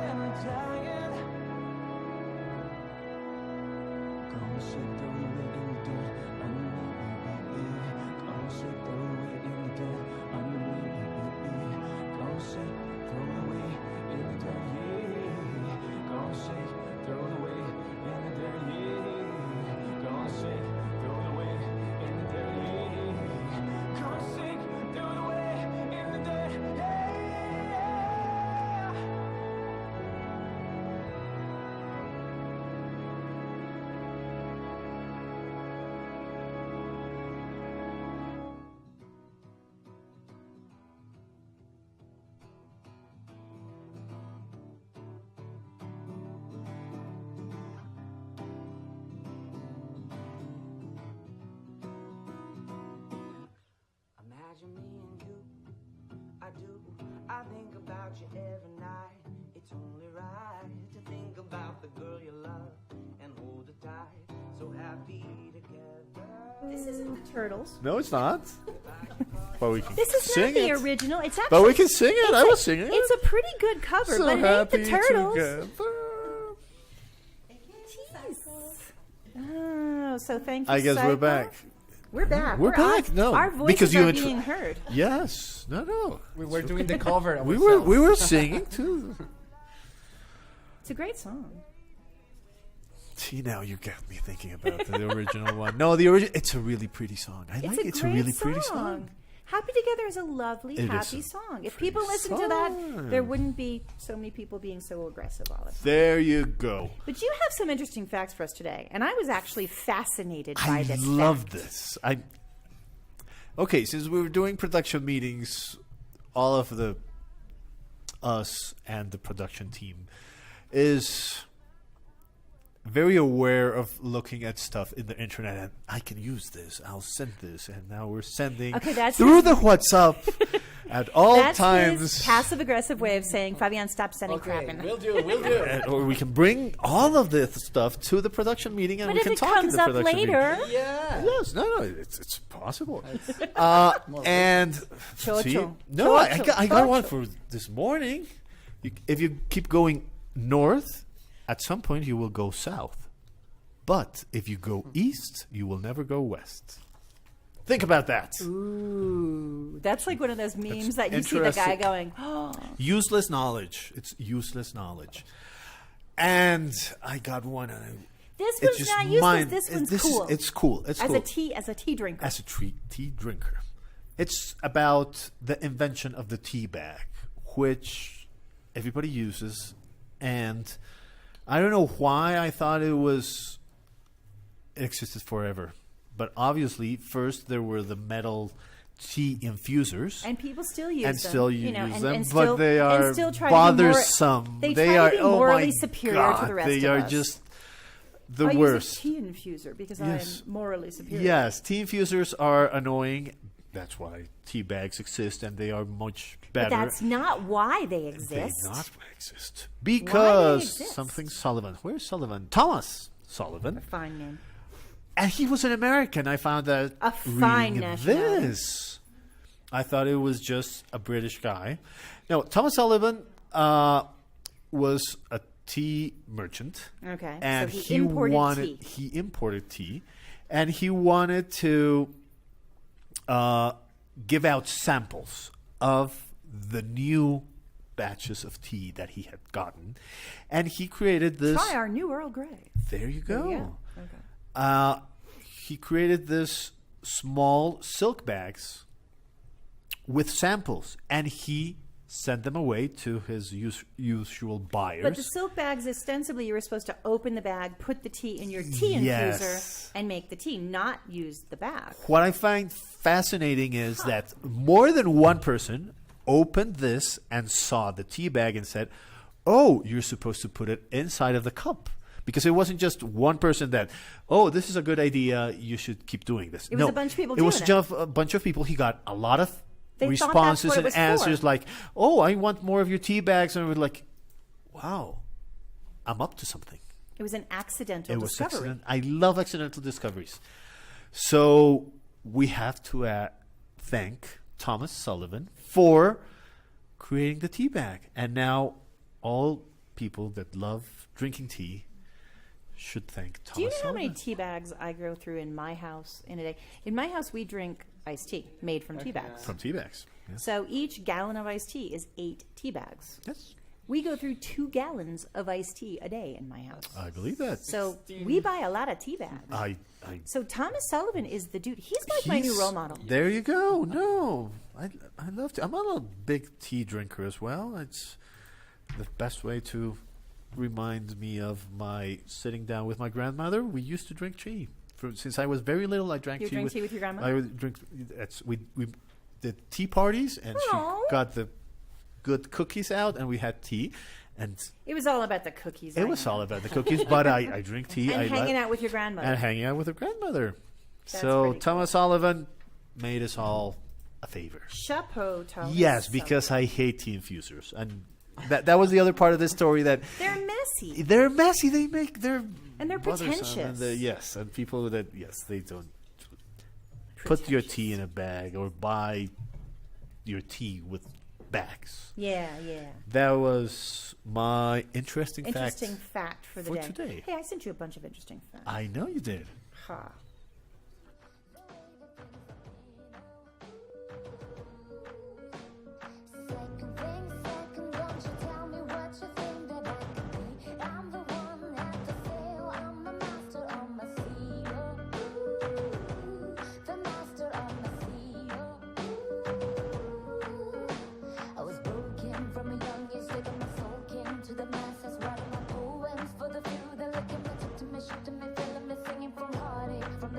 am a giant. Gonna shake the weight in the dirt underneath me. Gonna shake the weight in the dirt underneath me. Gonna shake, throw the weight in the dirt, yeah. Gonna shake, throw the weight in the dirt, yeah. Gonna shake, throw the weight in the dirt, yeah. Gonna shake, throw the weight in the dirt, yeah. Imagine me and you, I do. I think about you every night. It's only right to think about the girl you love and hold her tight. So happy together.
This isn't the Turtles.
No, it's not. But we can
This is
sing
not the
it.
original. It's actually.
But we can sing it. I was singing it.
It's a pretty good cover,
So
but it ain't the
happy
Turtles.
together.
Jeez. Oh, so thank you.
I guess we're
Psycho.
back.
We're back.
We're back.
on.
No,
our voices
because you
are
intro-
being heard.
Yes. No.
We were doing the cover.
We were singing too.
It's a great song.
See, now you got me thinking about the original one. No, the original. It's a really pretty song. I like it. It's a
great
really pretty song.
Happy Together is a lovely,
It is
happy
a
song. If
pretty
people listen to that,
song.
there wouldn't be so many people being so aggressive all the time.
There you go.
But you have some interesting facts for us today, and I was actually fascinated by
I
this.
love
fact.
this. Okay, since we were doing production meetings, all of us and the production team is very aware of looking at stuff in the internet, and I can use this. I'll send this, and now we're sending through the WhatsApp at all
That's
times.
his passive-aggressive way of saying, Fabian, stop sending crap in.
We'll do.
Or we can bring all of this stuff to the production meeting, and
But
we
if
can
it
talk
comes
in the
up
production
later,
meeting.
Yeah.
Yes, no, it's possible. And
Chocho.
see, no, I got
Chocho.
one for this morning. If you keep going north, at some point you will go south. But if you go east, you will never go west. Think about that.
ooh, that's like one of those memes that you see the guy
interesting.
going, oh,
Useless knowledge. It's useless knowledge. And I got one. And
this
it's
one's
just
not useless.
mine.
This one's
This
cool.
It's cool. It's
as
cool.
a tea drinker.
As a tea drinker. It's about the invention of the tea bag, which everybody uses. And I don't know why I thought it existed forever. But obviously, first there were the metal tea infusers.
And people still use
And
them.
still
you
use
know,
them,
and
but
still,
they
and
are
still try
bothersome.
To be
They
try
are
to be
oh
morally
my
superior
God,
to the rest
they
of
are
us.
just the
I
worst.
use a tea infuser because
Yes.
I'm morally superior.
Yes, tea infusers are annoying. That's why tea bags exist, and they are much better.
But that's not why they
They
exist.
not exist because
exist?
something Sullivan. Where's Sullivan? Thomas Sullivan.
Fine name.
And he was an American. I found that
A fine
reading
nationality.
this. I thought it was just a British guy. No, Thomas Sullivan was a tea merchant.
Okay,
And
so he imported
wanted
tea.
he imported tea, and he wanted to give out samples of the new batches of tea that he had gotten, and he created this.
Try our new Earl Grey.
There you go.
Yeah. Okay.
He created this small silk bags with samples, and he sent them away to his usual buyers.
But the silk bags, ostensibly, you were supposed to open the bag, put the tea in your tea
Yes.
infuser, and make the tea, not use the bag.
What I find fascinating is that more than one person opened this and saw the tea bag and said, "Oh, you're supposed to put it inside of the cup." Because it wasn't just one person that, "Oh, this is a good idea. You should keep doing this."
It was a bunch of people
It was
doing
just a bunch of people. He got a lot of
They thought that's
responses
what it
and
was
answers
for.
like, "Oh, I want more of your tea bags." And we're like, "Wow, I'm up to something."
It was an accidental
It was
discovery.
accident. I love accidental discoveries. So we have to thank Thomas Sullivan for creating the tea bag. And now all people that love drinking tea should thank Thomas
Do you know how
Sullivan.
many tea bags I go through in my house in a day? In my house, we drink iced tea made from tea bags.
From tea bags. Yes.
So each gallon of iced tea is 8 tea bags.
Yes,
We go through 2 gallons of iced tea a day in my house.
I believe that.
So we buy a lot of tea bags.
I
So Thomas Sullivan is the dude. He's like my new
he's-
role model.
There you go. No, I love tea. I'm a big tea drinker as well. It's the best way to remind me of my sitting down with my grandmother. We used to drink tea. Since I was very little, I drank
You
tea.
drink tea with your grandmother?
I would drink. We did tea parties, and
Aw.
she got the good cookies out, and we had tea. And
It was all about the cookies.
it was all about the cookies, but I drink tea.
And
I
hanging
like-
out with your grandmother.
and hanging out with her grandmother.
That's
So
pretty
Thomas Sullivan made us all a favor.
Chapeau, Thomas.
Yes,
Sullivan.
because I hate tea infusers, and that was the other part of this story that
They're messy.
they're messy. They're
And they're
bothersome,
pretentious.
yes, and people that they don't put your tea in a bag or buy your tea with bags.
Yeah.
That was my interesting
Interesting
fact.
fact for the
for
day.
today.
Hey, I sent you a bunch of interesting facts.
I know you did.
Ha.
Second thing, second, don't you tell me what you think that I could be. I'm the one at the sail, I'm the master of my sea. The master of my sea. I was broken from a young age, taking my soul king to the masses, writing my poems for the few that look at me, took to me, shook to me, feeling me, singing from heartache, from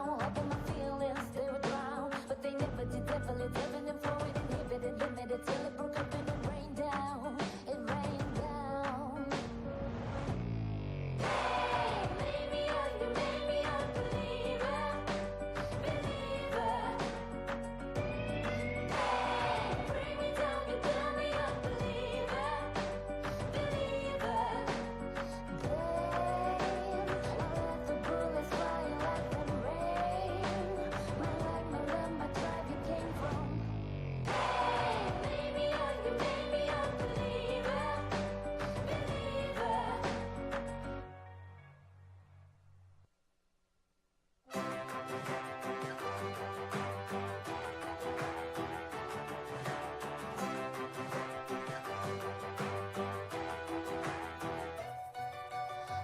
down. Hoping my feelings they would drown, but they never did. Definitely driven and flowing, inhibited, limited till it broke up and it rained down. It rained down. Hey, maybe I'm a believer, believer. Hey, bring me down, you tell me I'm believer, believer. Then I let the bullets fly like them rain. My life, my tribe you came from. Hey, maybe I'm a believer, believer.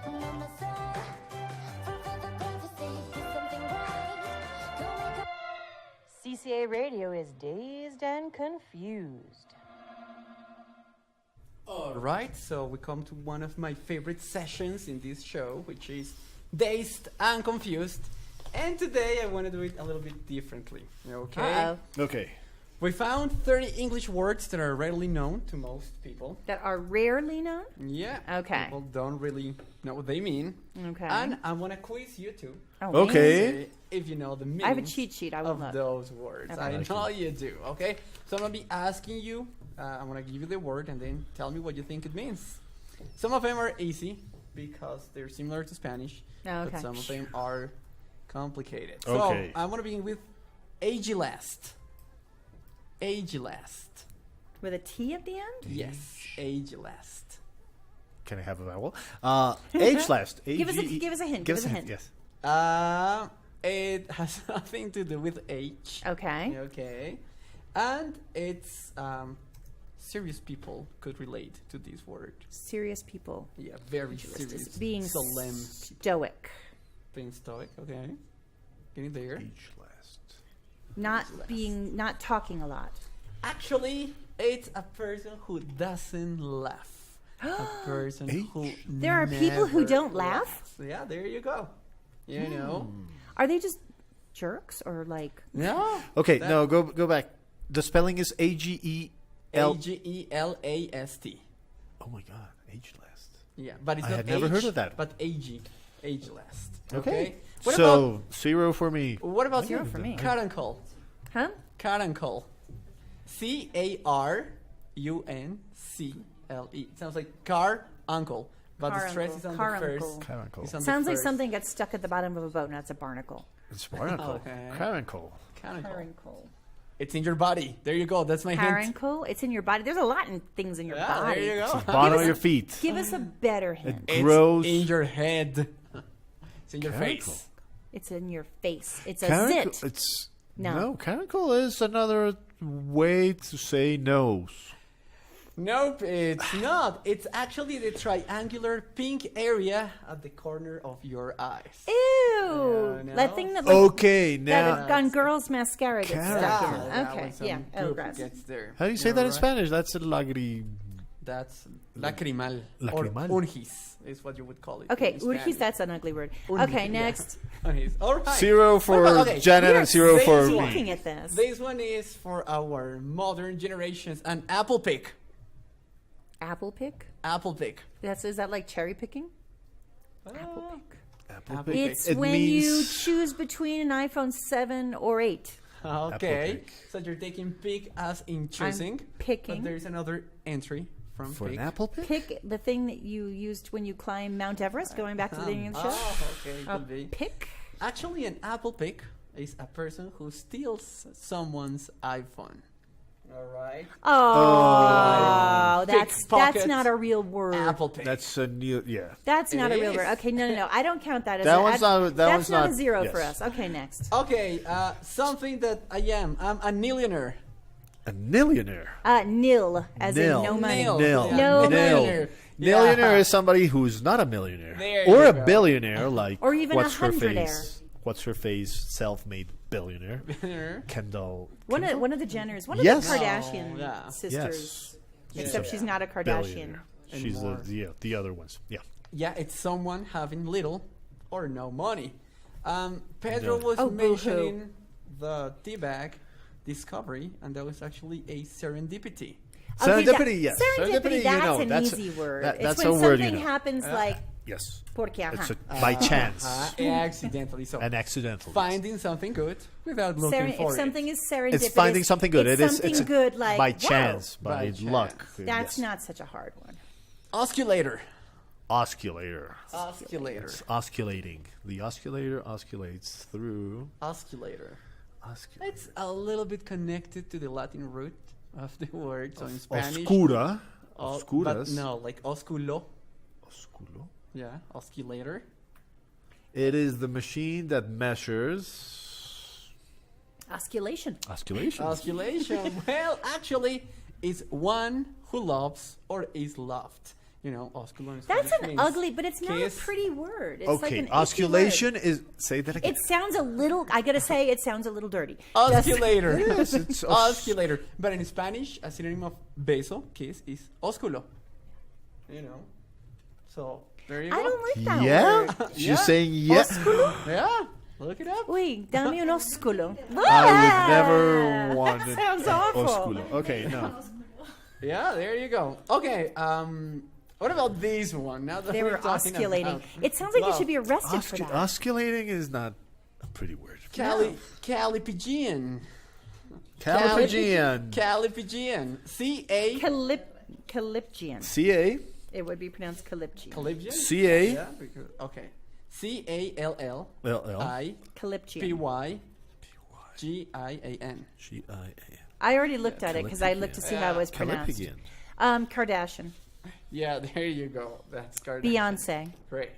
Mama said, fulfill the prophecy, do something right. Go make a
CCA Radio is dazed and confused.
All right, so we come to one of my favorite sessions in this show, which is Dazed and Confused. And today I want to do it a little bit differently. Okay?
Uh-oh.
Okay.
We found 30 English words that are readily known to most people.
That are rarely known?
Yeah.
Okay.
People don't really know what they mean.
Okay.
And I want to quiz you too.
Oh,
Okay.
man.
If you know the meaning
I have a cheat sheet. I will
of
look.
those words.
Okay.
I know you do, okay? So I'm going to be asking you, I'm going to give you the word and then tell me what you think it means. Some of them are easy because they're similar to Spanish,
Oh, okay.
but some of them are complicated.
Okay.
So I'm going to begin with agelast. Agelast.
With a T at the end?
Yes, agelast.
Can I have a vowel? Age last.
Give us a hint. Give us a hint.
Yes.
It has nothing to do with age.
Okay.
Okay. And it's serious people could relate to this word.
Serious people.
Yeah, very serious.
Being
solemn,
stoic.
being stoic. Okay, getting there.
Age last.
Not talking a lot.
Actually, it's a person who doesn't laugh. A person who
There are people who
never
don't laugh?
laughs. Yeah, there you go. You know.
Are they just jerks or like?
No.
Okay,
That-
no, go back. The spelling is A-G-E-L.
Agelast.
Oh my God, age last.
Yeah, but it's
I
not
had never heard
age,
of that.
But agelast.
Okay.
What
So, 0 for me.
about what about
Zero for me.
Caruncle?
Huh?
Caruncle. Caruncle. It sounds like car uncle, but the stress is on the first.
Caruncle.
It's on the
Sounds like
first.
something gets stuck at the bottom of a boat and that's a barnacle.
It's barnacle.
Okay.
Caruncle.
Caruncle. It's in your body. There you go. That's my hint.
Caruncle? It's in your body. There's a lot of things in your
Yeah,
body.
there you go.
Bottom
us
of
a-
your feet.
Give us a better hint.
It's
Gross.
in your head. It's in your
Caruncle.
face.
It's in your face. It's a
Caruncle.
zit.
It's
No.
Caruncle is another way to say nose.
Nope, it's not. It's actually the triangular pink area at the corner of your eyes.
Ew.
No.
That thing that like,
Okay,
that
now
on girls' mascara gets stuck in.
that
Okay.
one, some
Yeah. Oh,
goop
gross.
gets there.
how do you say
You're
that in
right.
Spanish? That's a lagri.
That's lacrimal.
Lacrimal.
Or urgis is what you would call it.
Okay,
in
urgis,
Spanish.
that's an ugly word.
Urgis,
Okay,
yeah.
next.
Urgis. All right.
0 for
What about- okay,
Janet
We are
and 0 for
this one.
looking
me.
at this.
This one is for our modern generations. An apple pick.
Apple pick?
Apple pick.
Is that like cherry picking? Apple pick.
Apple
Apple
pick.
It's
It
when you
means-
choose between an iPhone 7 or 8.
Okay.
pick.
So you're taking pick as in choosing.
picking.
But there's another entry from
For
pick.
an apple pick?
Pick the thing that you used when you climbed Mount Everest, going back to the beginning of the show.
Oh, okay.
A
Could be.
pick?
Actually, an apple pick is a person who steals someone's iPhone. All right.
Oh, that's
Pickpocket.
not a real word.
Apple pick.
That's a new, yeah.
That's not
It
a real
is.
word. Okay, no. I don't count that as
That
a,
one's
I-
not- that
That's
one's
not a
not-
0
yes.
for us. Okay, next.
Okay, something that I am. I'm a millionaire.
A millionaire.
Nil, as
Nil.
in no money.
Nil.
Nil.
Yeah,
No
millionaire.
Millionaire
Yeah.
is somebody who's not a millionaire.
There
Or
you
a
go.
billionaire, like
Or even
what's her
100-aire.
face? What's her face? Self-made billionaire. Kendall.
One of the Jenners, one
Yes.
of the Kardashian
Oh, yeah.
sisters.
Yes.
Except she's not a Kardashian.
Billionaire. She's
Anymore.
the other ones. Yeah.
Yeah, it's someone having little or no money. Pedro was
Oh, boo-hoo.
mentioning the tea bag discovery, and that was actually a serendipity.
Serendipity, yes.
Serendipity,
Serendipity,
that's
you know,
an
that's
easy word.
that-
It's
that's
when
a word you
something
know.
happens like
Yes.
porque
It's
ajá.
by chance.
Accidentally. So
And accidental.
finding something good without looking
If
for
something
it.
is serendipitous,
It's finding something good.
It's
It is.
something
It's
good, like
by
whoa,
chance,
By
by
chance.
luck.
That's
Yes.
not such a hard one.
Osculator.
Osculator.
Osculator.
It's osculating. The osculator oscillates through.
Osculator.
Osculator.
It's a little bit connected to the Latin root of the word. So in Spanish,
Oscura.
but
Oscuras.
no, like osculo.
Osculo.
Yeah, osculator.
It is the machine that measures
Osculation.
osculation.
Osculation. Well, actually, it's one who loves or is loved. You know, osculo in
That's
Spanish
an
means
ugly, but it's not a
kiss.
pretty word. It's like
Okay,
an icky
osculation
word.
is. Say that again.
It sounds a little. I gotta say, it sounds a little dirty.
Osculator.
Yes, it's
Osculator. But in Spanish, a synonym of beso, kiss, is ósculo. You know. So, there you go.
I don't like that
Yeah,
word.
she's saying yeah.
Yeah, look it up.
Uy, dame un ósculo.
I would never want it.
Sounds awful.
Osculo. Okay, no.
Yeah, there you go. Okay, what about this one? Now that
They
we're
were
talking
osculating.
about
It sounds like you
love.
should be arrested for that.
Osculating is not a pretty word.
Calipigian.
Calipigian.
Calipigian. C-A.
Calypgian.
C-A.
It would be pronounced Calypgian.
Calypgian?
C-A.
Yeah, because, okay. C-A-L-L.
L-L.
Calypgian.
I-P-Y-G-I-A-N.
G-I-A.
I already looked at it because I looked to see how it was pronounced.
Calipigian.
Kardashian.
Yeah, there you go. That's Kardashian.
Beyonce.
Great.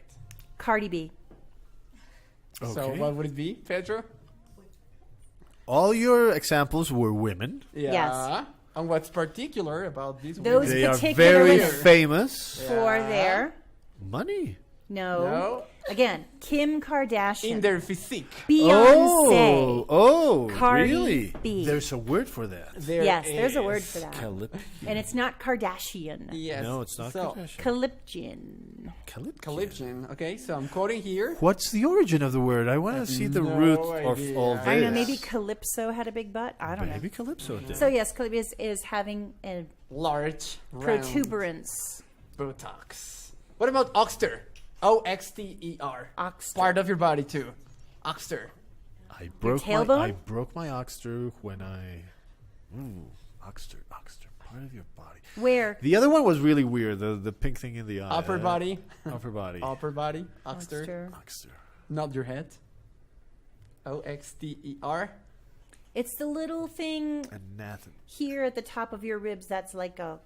Cardi B.
So
Okay.
what would it be, Pedro?
All your examples were women.
Yeah.
Yes.
And what's particular about these
Those
women?
They are
particular
very
women.
famous.
For their
Money.
No.
Again, Kim Kardashian.
In their physique.
Beyonce.
Oh,
Cardi
really?
B.
There's a word for that.
There
Yes, there's a
is.
word for that.
Calipigian.
And it's not Kardashian.
Yes.
No, it's not
So,
Kardashian.
Calypgian.
Calypgian. Okay, so I'm quoting here.
What's the origin of the word? I want to see the root of
idea.
all this.
I don't know, maybe Calypso had a big butt. I don't
Maybe
know.
Calypso did.
So yes, Calypso is having a
Large, round
protuberance.
Botox. What about Oxter? O-X-T-E-R.
Oxter.
Part of your body too. Oxter.
I broke
tailbone?
I broke my oxter when I. Ooh, oxter, part of your body.
Where?
The other one was really weird. The pink thing in the eye.
Upper body.
Upper body.
Upper body. Oxter.
Oxter.
Oxter.
Not your head. O-X-T-E-R.
It's the little thing
Anatomy.
here at the top of your ribs that's like a.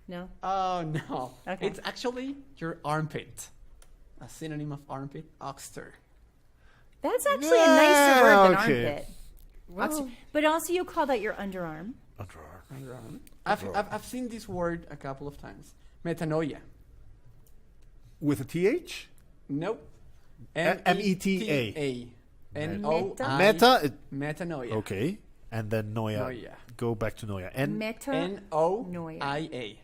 No?
Oh no.
Okay.
It's actually your armpit. A synonym of armpit. Oxter.
That's actually a nicer word than
okay.
armpit. Oxter. But also you call that your underarm.
Underarm.
I've seen this word a couple of times. Metanoia.
With a TH?
Nope.
M-E-T-A.
N-O-I.
Meta.
Metanoia.
Okay. And then Noia.
Noia.
Go back to Noia.
Meta.
N-O-I-A.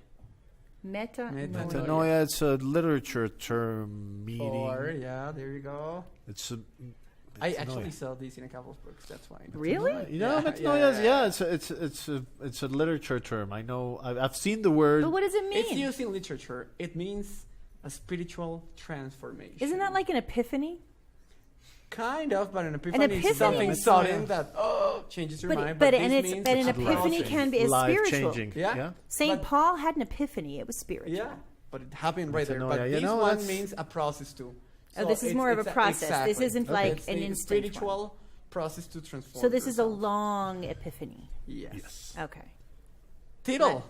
Meta.
Meta-
To
Noia.
Noia, it's a literature term meaning.
Or, yeah, there you go.
It's a.
I
metanoia.
actually saw this in a couple of books. That's why.
Really?
You know,
Yeah,
metanoia.
yeah.
Yeah, it's a literature term. I know. I've seen the word.
But what does it
It's
mean?
used in literature. It means a spiritual transformation.
Isn't that like an epiphany?
Kind of, but an epiphany,
epiphany
is something
is-
sudden that changes your mind. But
and
this
it's
means
but an
it's a
epiphany
process.
can be is
life
spiritual.
changing.
Yeah.
Saint
But-
Paul had an epiphany. It was spiritual.
Yeah, but it happened right there.
Metanoia,
But
you
this
know,
one
that's-
means a process too.
Oh, this is more of a process. This isn't like
It's
an
a
instant one.
spiritual process to transform.
So this is a
yourself.
long epiphany.
Yes.
Okay.
Tittle.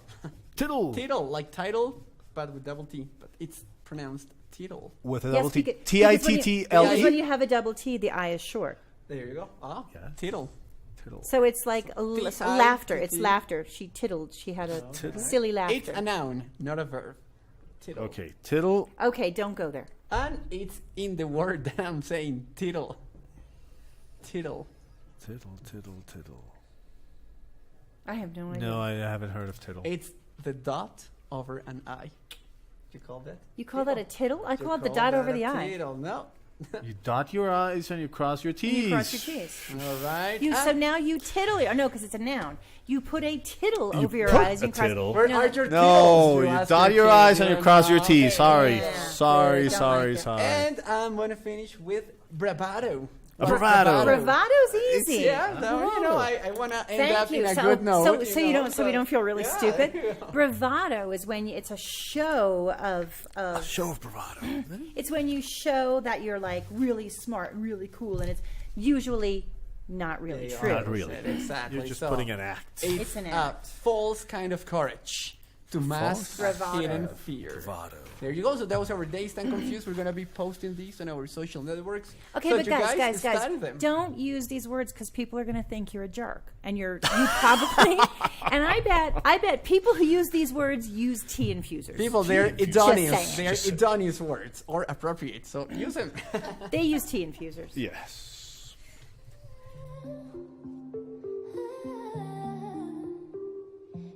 Tittle.
Tittle, like title, but with double T. But it's pronounced tittle.
With a
Yes,
double T.
because when
T-I-T-T-L-E.
you have a double T, the I is short.
There you go. Ah,
Yeah.
tittle.
Tittle.
So it's like a laughter. It's laughter. She tittled. She had a silly laughter.
It's a noun, not a verb. Tittle.
Okay. Tittle.
Okay, don't go there.
And it's in the word that I'm saying, tittle. Tittle.
Tittle. Tittle. Tittle.
I have no idea.
No, I haven't heard of tittle.
It's the dot over an I. Do you call that?
You call that a tittle? I
You
call it the dot
that
over
a
the I.
Tittle. No.
You dot your I's and you cross your T's.
You cross your T's.
All right.
So now you tittle. Oh, no, because it's a noun. You put a tittle
You
over your
put
eyes.
a
And cross.
tittle.
Where
No,
are your
No,
T's?
you
ask
dot your
kids,
I's and you cross your
know?
T's. Sorry.
Yeah.
Sorry,
Don't
sorry,
like it.
sorry.
And I'm gonna finish with bravado.
A bravado.
Bravado's easy.
Yeah, no, you know, I want to end up
Thank you.
in a
So,
good note.
so you don't, so we don't feel really
yeah.
stupid. Bravado is when it's a show of
A show of bravado.
it's when you show that you're like really smart, really cool, and it's usually not really true.
Not really.
Exactly.
You're just
So
putting an act.
It's an act.
False kind of courage to mask
Bravado.
hidden fear.
Bravado.
There you go. So that was our Dazed and Confused. We're gonna be posting these on our social networks.
Okay,
so
but
you
guys,
study them.
don't use these words because people are going to think you're a jerk, and you probably. And I bet people who use these words use tea infusers.
People, they're
Just
idonious.
saying.
They're idonious words or appropriate. So use them.
They use tea infusers.
Yes.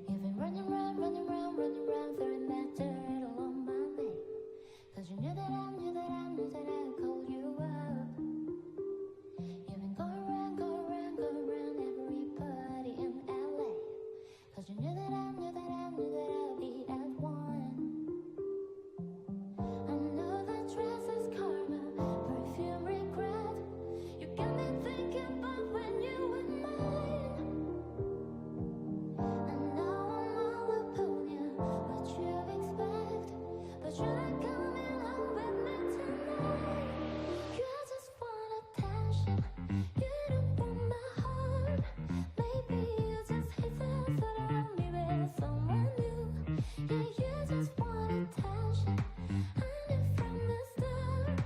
You've been running around, running around, running around, throwing that dirt all on my name. 'Cause you knew that I knew that I knew that I'd call you up. You've been going around, going around, going around everybody in LA. 'Cause you knew that I knew that I knew that I'd be at one. I know that dress is karma, perfume regret. You got me thinking about when you were mine. I know I'm all upon you, what you expect, but you're not coming home with me tonight. You just want attention, you don't want my heart. Maybe you just hate the thought of me with someone new. Yeah, you just want attention, I knew from the start.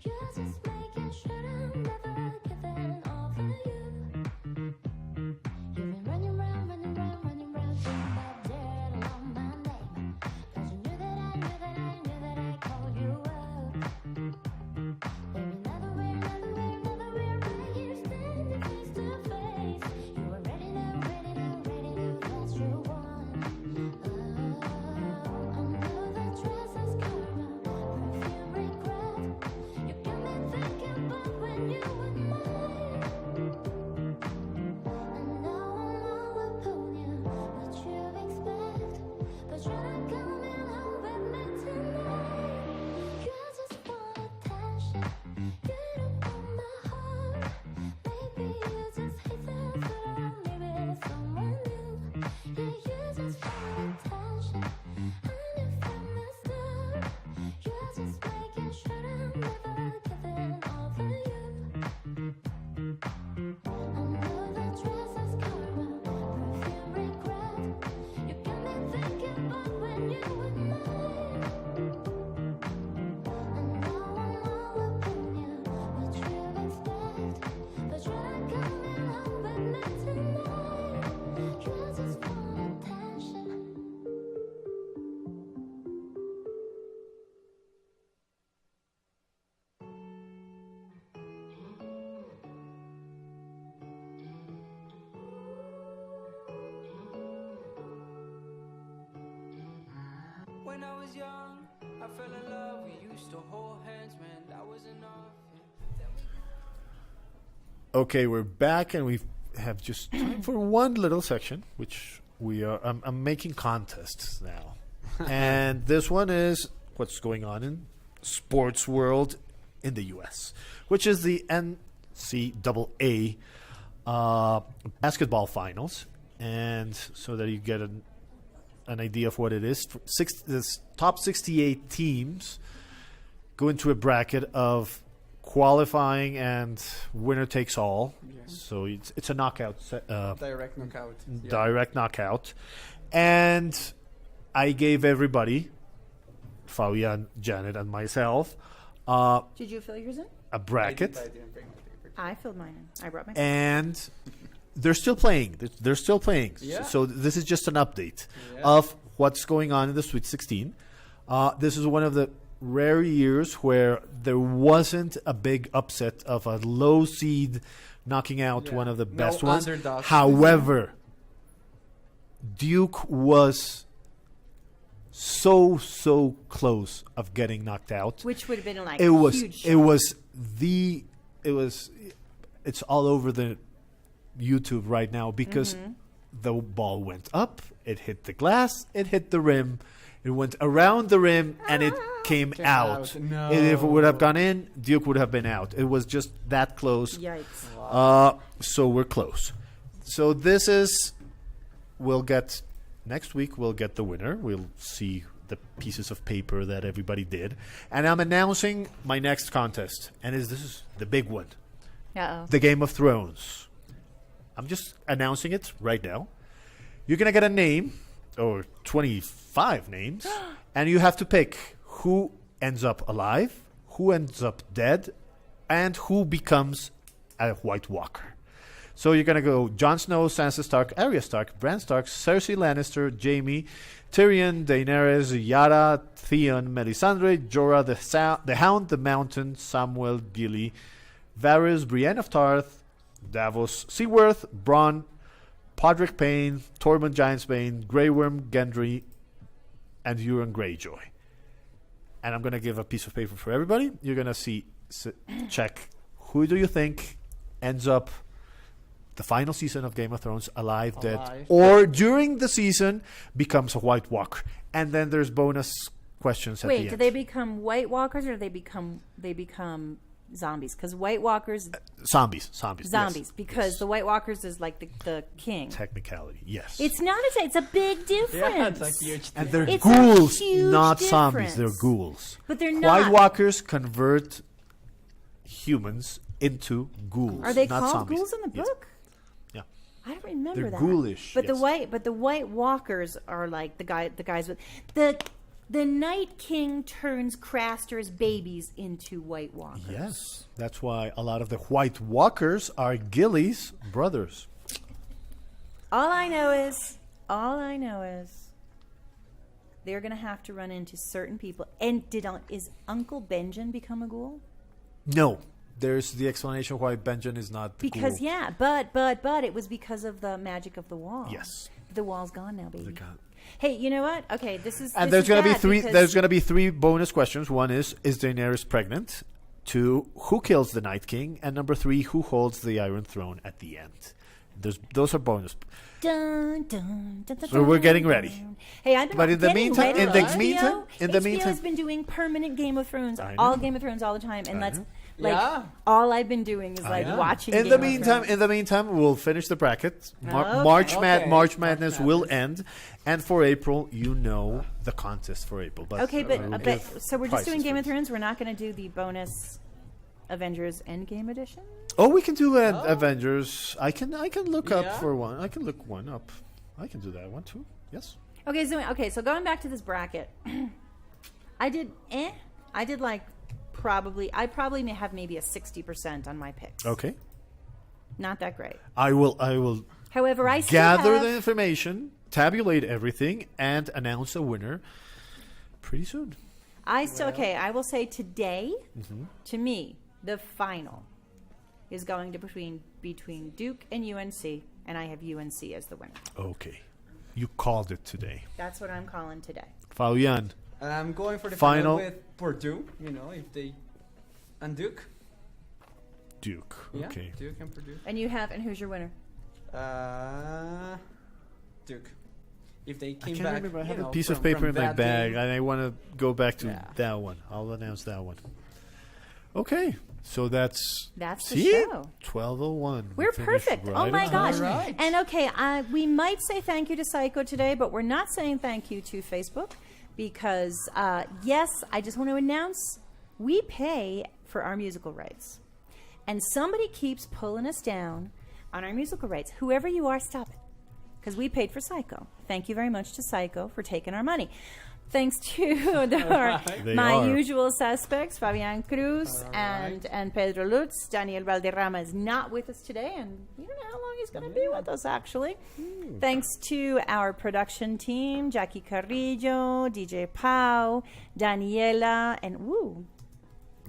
You're just making sure I'm never giving all for you. You've been running around, running around, running around, throwing that dirt all on my name. 'Cause you knew that I knew that I knew that I'd call you up. Baby, now that we're right here standing face to face, you were ready now, that's your one. I know that dress is karma, perfume regret. You got me thinking about when you were mine. I know I'm all upon you, what you expect, but you're not coming home with me tonight. You just want attention, you don't want my heart. Maybe you just hate the thought of me with someone new. Yeah, you just want attention, I knew from the start. You're just making sure I'm never giving all for you. I know that dress is karma, perfume regret. You got me thinking about when you were mine. I know I'm all upon you, what you expect, but you're not coming home with me tonight. You just want attention.
When I was young, I fell in love. We used to hold hands, man, that was enough.
Okay, we're back, and we have just time for one little section, which we are. I'm making contests now, and this one is what's going on in sports world in the U.S., which is the NCAA basketball finals, and so that you get an idea of what it is. This top 68 teams go into a bracket of qualifying and winner takes all.
Yeah.
So it's a knockout,
Direct knockout. Yeah.
direct knockout. And I gave everybody, Fabian, Janet, and myself,
Did you fill yours in?
a bracket.
I didn't bring my paper.
I filled mine in. I brought my.
And they're still playing. They're still playing.
Yeah.
So this is just an update
Yeah.
of what's going on in the Sweet 16. This is one of the rare years where there wasn't a big upset of a low seed knocking out
Yeah.
one of the
No
best ones.
underdogs.
However, Duke was so close of getting knocked out.
Which would have been like
It
a
was.
huge
It
shock.
was the. It was. It's all over the YouTube right now because the ball went up. It hit the glass. It hit the rim. It went around the rim and it came out.
No.
If it would have gone in, Duke would have been out. It was just that close.
Yikes.
So we're close. So this is. We'll get next week. We'll get the winner. We'll see the pieces of paper that everybody did, and I'm announcing my next contest. And this is the big one,
Uh-oh.
the Game of Thrones. I'm just announcing it right now. You're gonna get a name or 25 names, and you have to pick who ends up alive, who ends up dead, and who becomes a White Walker. So you're gonna go Jon Snow, Sansa Stark, Arya Stark, Bran Stark, Cersei Lannister, Jaime, Tyrion, Daenerys, Yara, Theon, Melisandre, Jorah, the Hound, the Mountain, Samwell, Gilly, Varys, Brienne of Tarth, Davos, Seaworth, Bronn, Podrick Payne, Tormund Giantsbane, Grey Worm, Gendry, and Euron Greyjoy. And I'm gonna give a piece of paper for everybody. You're gonna check who do you think ends up the final season of Game of Thrones, alive, dead, or during the season becomes a White Walker. And then there's bonus questions at the
Wait,
end.
do they become White Walkers or do they become zombies? Because White Walkers,
Zombies.
zombies. Because the White Walkers is like the king.
Technicality, yes.
It's not it's a big difference.
Yeah, it's a huge
And
thing.
they're
It's a
ghouls,
huge
not zombies. They're
difference.
ghouls.
But they're
White
not.
Walkers convert humans into ghouls.
Are they
not
called
zombies.
ghouls in the
Yes.
book?
Yeah.
I don't remember
They're
that.
ghoulish,
But
yes.
the White Walkers are like the guys with the Night King turns Craster's babies into White Walkers.
Yes. That's why a lot of the White Walkers are Gilly's brothers.
All I know is they're gonna have to run into certain people. And is Uncle Benjen become a ghoul?
No. There's the explanation why Benjen is not the
Because
ghoul.
yeah, but it was because of the magic of the wall.
Yes.
The wall's gone now, baby.
God.
Hey, you know what? Okay, this is
And
this
there's
is
gonna be
bad
three.
because-
There's gonna be three bonus questions. One is Daenerys pregnant? 2, who kills the Night King? And number 3, who holds the Iron Throne at the end? Those are bonus.
Dun, dun, dun, dun,
So we're getting
dun,
ready.
dun. Hey, I've been
But in the
getting
meantime-
ready.
in the
HBO
meantime- in the
HBO
meantime-
has been doing permanent Game of Thrones,
I
all
know.
Game of Thrones all the time, and
I
that's
know.
like
Yeah.
all I've been doing is like
know.
watching.
In
Game
the
of
meantime,
Thrones.
we'll finish the bracket.
Okay.
March
Okay.
March Madness will end, and for April, the contest for April. But
Okay, but
we'll
but
give
so we're just doing
prizes
Game
for
of
this.
Thrones. We're not going to do the bonus Avengers Endgame edition.
Oh, we can do Avengers. I can look up
Yeah?
for one. I can look one up. I can do that one too. Yes.
Okay, so going back to this bracket, I did like I probably may have maybe a 60% on my picks.
Okay.
Not that great.
I will
However, I still
gather
have,
the information, tabulate everything, and announce a winner pretty soon.
I will say today,
Mm-hmm.
to me, the final is going to between Duke and UNC, and I have UNC as the winner.
Okay. You called it today.
That's what I'm calling today.
Fabian.
And I'm going for the
Final.
final with Purdue. If they and Duke.
Duke.
Yeah,
Okay.
Duke and Purdue.
And who's your winner?
Duke. If they
I
came
can't
back,
remember. I have
you
a
know,
piece of
from
paper in my
that
bag,
game.
and I want to go back to
Yeah.
that one. I'll announce that one. Okay. So that's
The
see?
show.
12:01.
We're
finished
perfect.
right
Oh my
on
gosh.
time.
Right.
And okay, we might say thank you to Psycho today, but we're not saying thank you to Facebook because, yes, I just want to announce we pay for our musical rights. And somebody keeps pulling us down on our musical rights. Whoever you are, stop it. Because we paid for Psycho. Thank you very much to Psycho for taking our money. Thanks to
They
my
are.
usual suspects, Fabian Cruz and Pedro Lutz. Daniel Valderrama is not with us today, and we don't know how long he's going to be with us, actually. Thanks to our production team, Jackie Carrillo, DJ Pau, Daniela, and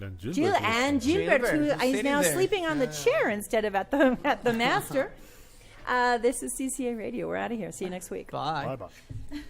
And
Gilbert,
Gilbert,
who
who's
is
sitting
now
there.
sleeping on the chair instead of at the master. This is CCA Radio. We're out of here. See you next week.
Bye.
Bye-bye.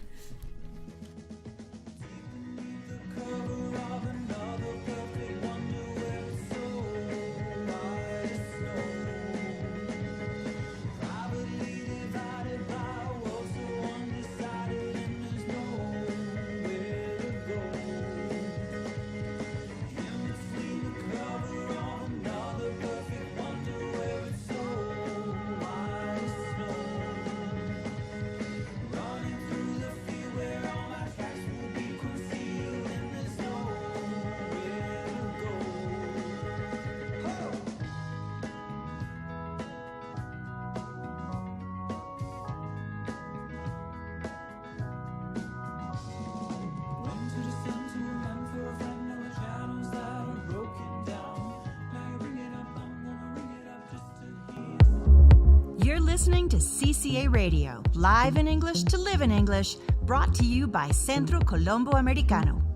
listening to CCA Radio, live in English to live in English, brought to you by Centro Colombo Americano.